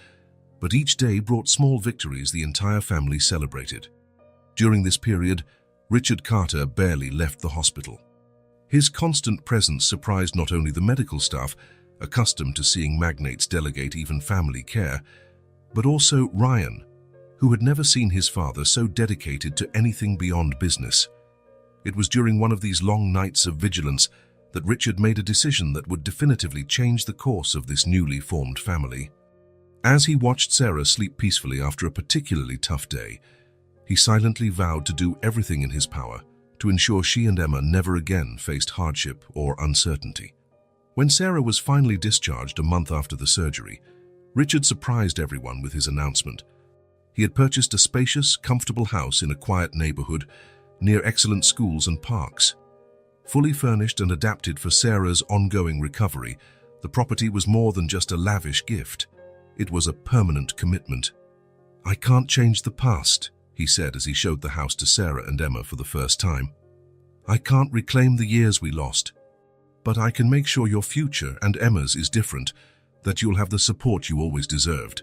but each day brought small victories the entire family celebrated. During this period, Richard Carter barely left the hospital. His constant presence surprised not only the medical staff, accustomed to seeing magnates delegate even family care, but also Ryan, who had never seen his father so dedicated to anything beyond business. It was during one of these long nights of vigilance that Richard made a decision that would definitively change the course of this newly formed family. As he watched Sarah sleep peacefully after a particularly tough day, he silently vowed to do everything in his power to ensure she and Emma never again faced hardship or uncertainty. When Sarah was finally discharged a month after the surgery, Richard surprised everyone with his announcement. He had purchased a spacious, comfortable house in a quiet neighborhood near excellent schools and parks. Fully furnished and adapted for Sarah's ongoing recovery, the property was more than just a lavish gift. It was a permanent commitment. "I can't change the past," he said as he showed the house to Sarah and Emma for the first time. "I can't reclaim the years we lost, but I can make sure your future and Emma's is different, that you'll have the support you always deserved."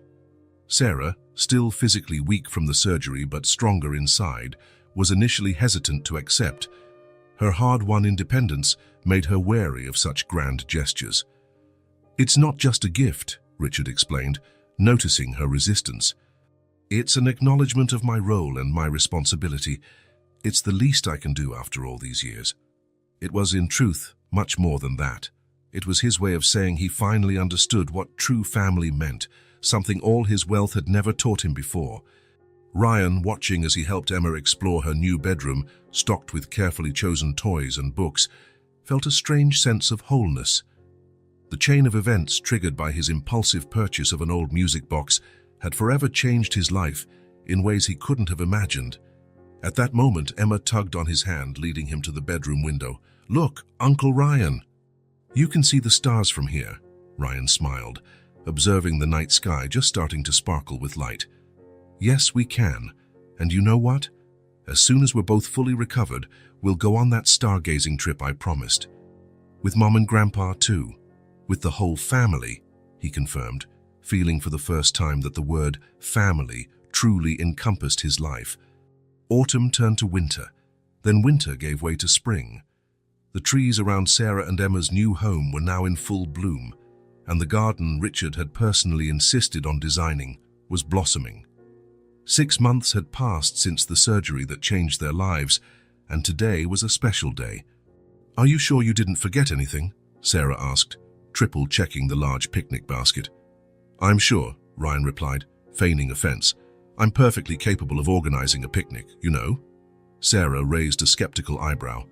Sarah, still physically weak from the surgery but stronger inside, was initially hesitant to accept. Her hard-won independence made her wary of such grand gestures. "It's not just a gift," Richard explained, noticing her resistance. "It's an acknowledgement of my role and my responsibility. It's the least I can do after all these years." It was, in truth, much more than that. It was his way of saying he finally understood what true family meant, something all his wealth had never taught him before. Ryan, watching as he helped Emma explore her new bedroom, stocked with carefully chosen toys and books, felt a strange sense of wholeness. The chain of events triggered by his impulsive purchase of an old music box had forever changed his life in ways he couldn't have imagined. At that moment, Emma tugged on his hand, leading him to the bedroom window. "Look, Uncle Ryan!" "You can see the stars from here," Ryan smiled, observing the night sky just starting to sparkle with light. "Yes, we can. And you know what? As soon as we're both fully recovered, we'll go on that stargazing trip I promised. With Mom and Grandpa, too. With the whole family," he confirmed, feeling for the first time that the word family truly encompassed his life. Autumn turned to winter, then winter gave way to spring. The trees around Sarah and Emma's new home were now in full bloom, and the garden Richard had personally insisted on designing was blossoming. 6 months had passed since the surgery that changed their lives, and today was a special day. "Are you sure you didn't forget anything?" Sarah asked, triple-checking the large picnic basket. "I'm sure," Ryan replied, feigning offense. "I'm perfectly capable of organizing a picnic, you know." Sarah raised a skeptical eyebrow.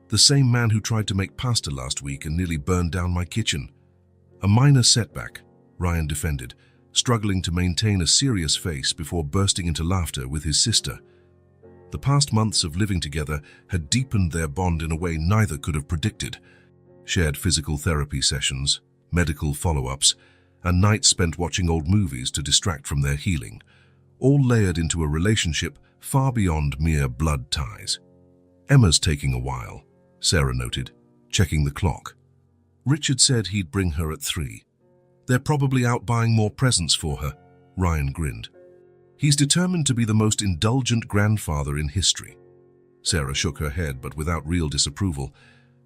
"The same man who tried to make pasta last week and nearly burned down my kitchen." "A minor setback," Ryan defended, struggling to maintain a serious face before bursting into laughter with his sister. The past months of living together had deepened their bond in a way neither could have predicted. Shared physical therapy sessions, medical follow-ups, and nights spent watching old movies to distract from their healing, all layered into a relationship far beyond mere blood ties. "Emma's taking a while," Sarah noted, checking the clock. "Richard said he'd bring her at 3. They're probably out buying more presents for her," Ryan grinned. "He's determined to be the most indulgent grandfather in history." Sarah shook her head, but without real disapproval.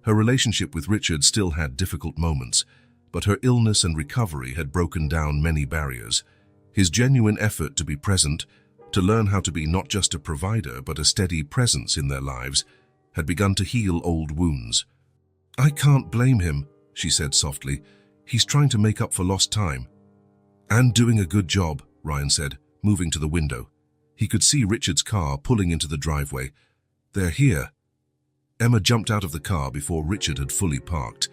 Her relationship with Richard still had difficult moments, but her illness and recovery had broken down many barriers. His genuine effort to be present, to learn how to be not just a provider but a steady presence in their lives, had begun to heal old wounds. "I can't blame him," she said softly. "He's trying to make up for lost time." "And doing a good job," Ryan said, moving to the window. He could see Richard's car pulling into the driveway. "They're here." Emma jumped out of the car before Richard had fully parked.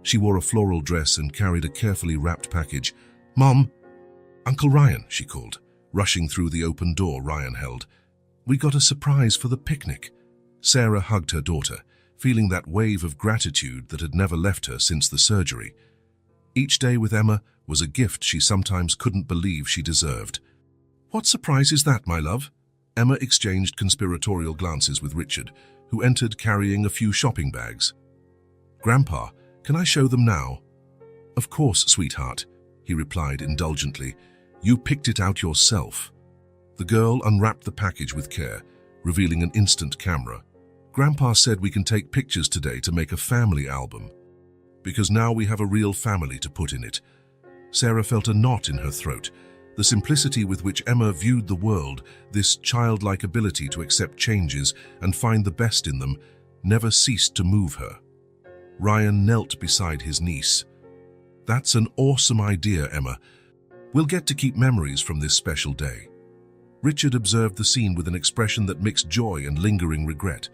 She wore a floral dress and carried a carefully wrapped package. "Mom!" "Uncle Ryan," she called, rushing through the open door Ryan held. "We got a surprise for the picnic." Sarah hugged her daughter, feeling that wave of gratitude that had never left her since the surgery. Each day with Emma was a gift she sometimes couldn't believe she deserved. "What surprise is that, my love?" Emma exchanged conspiratorial glances with Richard, who entered carrying a few shopping bags. "Grandpa, can I show them now?" "Of course, sweetheart," he replied indulgently. "You picked it out yourself." The girl unwrapped the package with care, revealing an instant camera. "Grandpa said we can take pictures today to make a family album, because now we have a real family to put in it." Sarah felt a knot in her throat. The simplicity with which Emma viewed the world, this childlike ability to accept changes and find the best in them, never ceased to move her. Ryan knelt beside his niece. "That's an awesome idea, Emma. We'll get to keep memories from this special day." Richard observed the scene with an expression that mixed joy and lingering regret.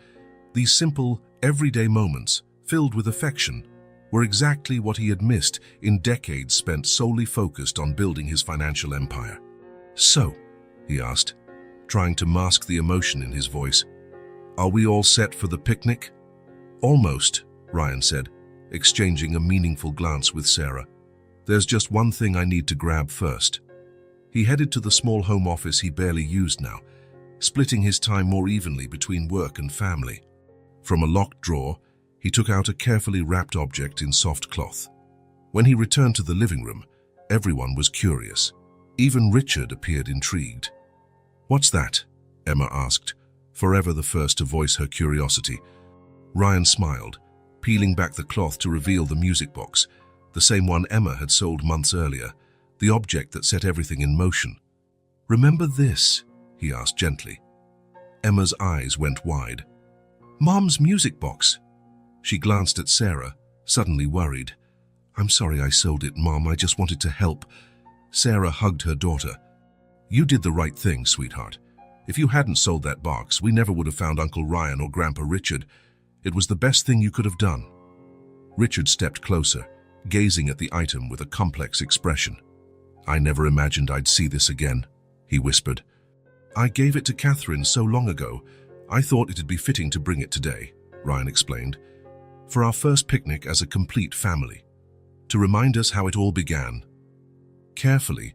These simple, everyday moments, filled with affection, were exactly what he had missed in decades spent solely focused on building his financial empire. "So," he asked, trying to mask the emotion in his voice, "are we all set for the picnic?" "Almost," Ryan said, exchanging a meaningful glance with Sarah. "There's just one thing I need to grab first." He headed to the small home office he barely used now, splitting his time more evenly between work and family. From a locked drawer, he took out a carefully wrapped object in soft cloth. When he returned to the living room, everyone was curious. Even Richard appeared intrigued. "What's that?" Emma asked, forever the first to voice her curiosity. Ryan smiled, peeling back the cloth to reveal the music box, the same one Emma had sold months earlier, the object that set everything in motion. "Remember this?" he asked gently. Emma's eyes went wide. "Mom's music box." She glanced at Sarah, suddenly worried. "I'm sorry I sold it, Mom. I just wanted to help." Sarah hugged her daughter. "You did the right thing, sweetheart. If you hadn't sold that box, we never would have found Uncle Ryan or Grandpa Richard. It was the best thing you could have done." Richard stepped closer, gazing at the item with a complex expression. "I never imagined I'd see this again," he whispered. "I gave it to Catherine so long ago. I thought it'd be fitting to bring it today," Ryan explained, "for our first picnic as a complete family, to remind us how it all began." Carefully,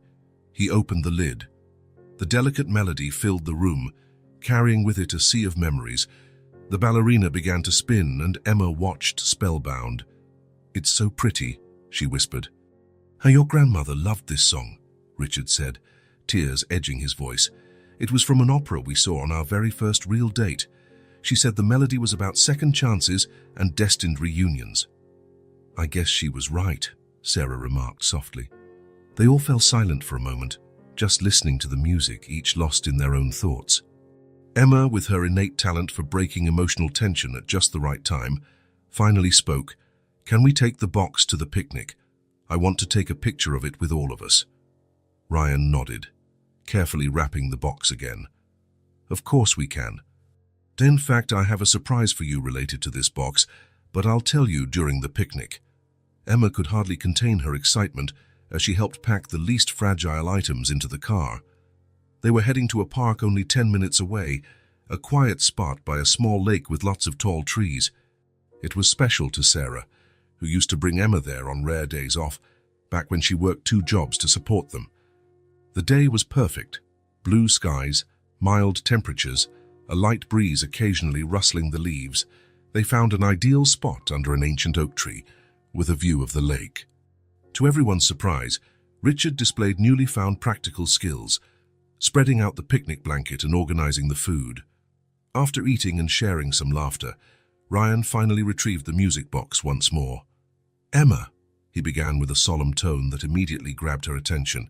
he opened the lid. The delicate melody filled the room, carrying with it a sea of memories. The ballerina began to spin, and Emma watched spellbound. "It's so pretty," she whispered. "Your grandmother loved this song," Richard said, tears edging his voice. "It was from an opera we saw on our very first real date. She said the melody was about second chances and destined reunions." "I guess she was right," Sarah remarked softly. They all fell silent for a moment, just listening to the music, each lost in their own thoughts. Emma, with her innate talent for breaking emotional tension at just the right time, finally spoke. "Can we take the box to the picnic? I want to take a picture of it with all of us." Ryan nodded, carefully wrapping the box again. "Of course we can. In fact, I have a surprise for you related to this box, but I'll tell you during the picnic." Emma could hardly contain her excitement as she helped pack the least fragile items into the car. They were heading to a park only 10 minutes away, a quiet spot by a small lake with lots of tall trees. It was special to Sarah, who used to bring Emma there on rare days off, back when she worked 2 jobs to support them. The day was perfect. Blue skies, mild temperatures, a light breeze occasionally rustling the leaves. They found an ideal spot under an ancient oak tree, with a view of the lake. To everyone's surprise, Richard displayed newly found practical skills, spreading out the picnic blanket and organizing the food. After eating and sharing some laughter, Ryan finally retrieved the music box once more. "Emma," he began with a solemn tone that immediately grabbed her attention.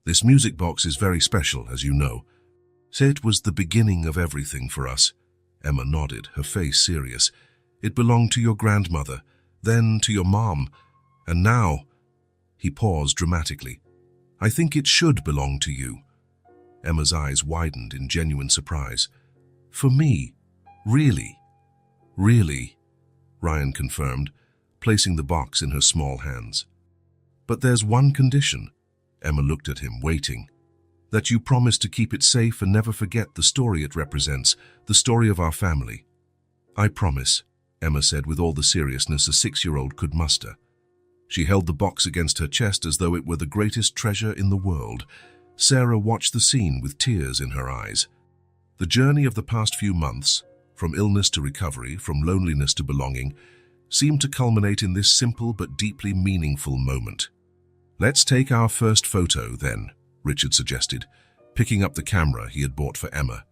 "This music box is very special, as you know. Say it was the beginning of everything for us." Emma nodded, her face serious. "It belonged to your grandmother, then to your mom, and now—" He paused dramatically. "I think it should belong to you." Emma's eyes widened in genuine surprise. "For me? Really?" "Really," Ryan confirmed, placing the box in her small hands. "But there's one condition." Emma looked at him, waiting. "That you promise to keep it safe and never forget the story it represents, the story of our family." "I promise," Emma said with all the seriousness a 6-year-old could muster. She held the box against her chest as though it were the greatest treasure in the world. Sarah watched the scene with tears in her eyes. The journey of the past few months, from illness to recovery, from loneliness to belonging, seemed to culminate in this simple but deeply meaningful moment. "Let's take our first photo, then," Richard suggested, picking up the camera he had bought for Emma.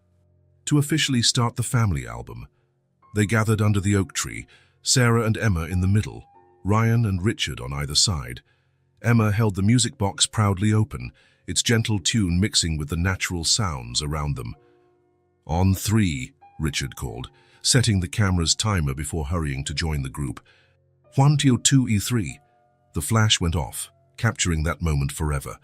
To officially start the family album, they gathered under the oak tree, Sarah and Emma in the middle, Ryan and Richard on either side. Emma held the music box proudly open, its gentle tune mixing with the natural sounds around them. "On 3, Richard called, setting the camera's timer before hurrying to join the group. 1, 2, 3. The flash went off, capturing that moment forever.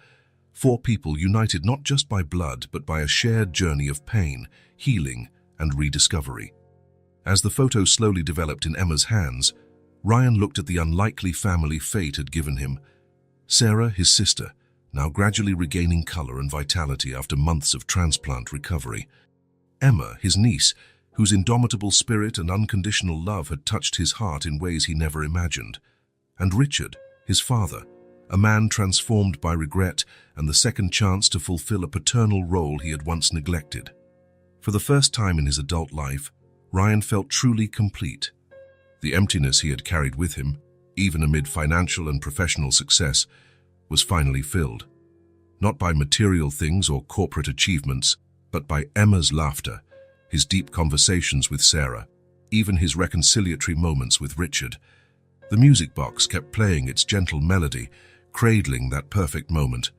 4 people united not just by blood, but by a shared journey of pain, healing, and rediscovery. As the photo slowly developed in Emma's hands, Ryan looked at the unlikely family fate had given him. Sarah, his sister, now gradually regaining color and vitality after months of transplant recovery. Emma, his niece, whose indomitable spirit and unconditional love had touched his heart in ways he never imagined. And Richard, his father, a man transformed by regret and the second chance to fulfill a paternal role he had once neglected. For the first time in his adult life, Ryan felt truly complete. The emptiness he had carried with him, even amid financial and professional success, was finally filled. Not by material things or corporate achievements, but by Emma's laughter, his deep conversations with Sarah, even his reconciliatory moments with Richard. The music box kept playing its gentle melody, cradling that perfect moment.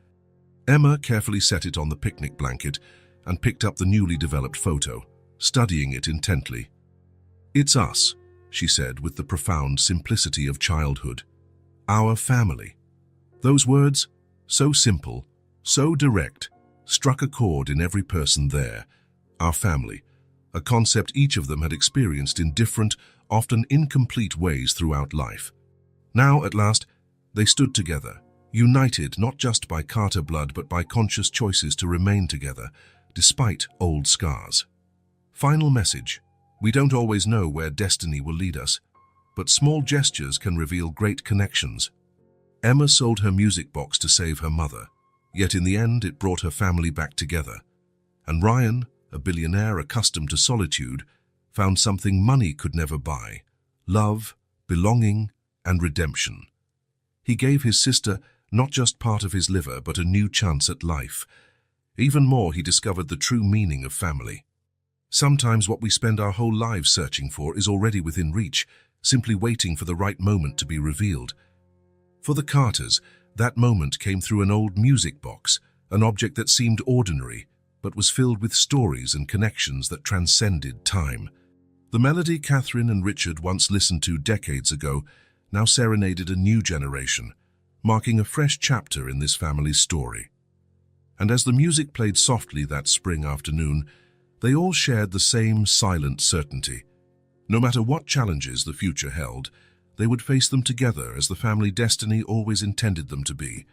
Emma carefully set it on the picnic blanket and picked up the newly developed photo, studying it intently. "It's us," she said with the profound simplicity of childhood. "Our family." Those words, so simple, so direct, struck a chord in every person there. Our family, a concept each of them had experienced in different, often incomplete ways throughout life. Now, at last, they stood together, united not just by Carter blood but by conscious choices to remain together, despite old scars. Final message: we don't always know where destiny will lead us, but small gestures can reveal great connections. Emma sold her music box to save her mother, yet in the end it brought her family back together. And Ryan, a billionaire accustomed to solitude, found something money could never buy: love, belonging, and redemption. He gave his sister not just part of his liver, but a new chance at life. Even more, he discovered the true meaning of family. Sometimes what we spend our whole lives searching for is already within reach, simply waiting for the right moment to be revealed. For the Carters, that moment came through an old music box, an object that seemed ordinary, but was filled with stories and connections that transcended time. The melody Catherine and Richard once listened to decades ago now serenaded a new generation, marking a fresh chapter in this family's story. And as the music played softly that spring afternoon, they all shared the same silent certainty. No matter what challenges the future held, they would face them together as the family destiny always intended them to be.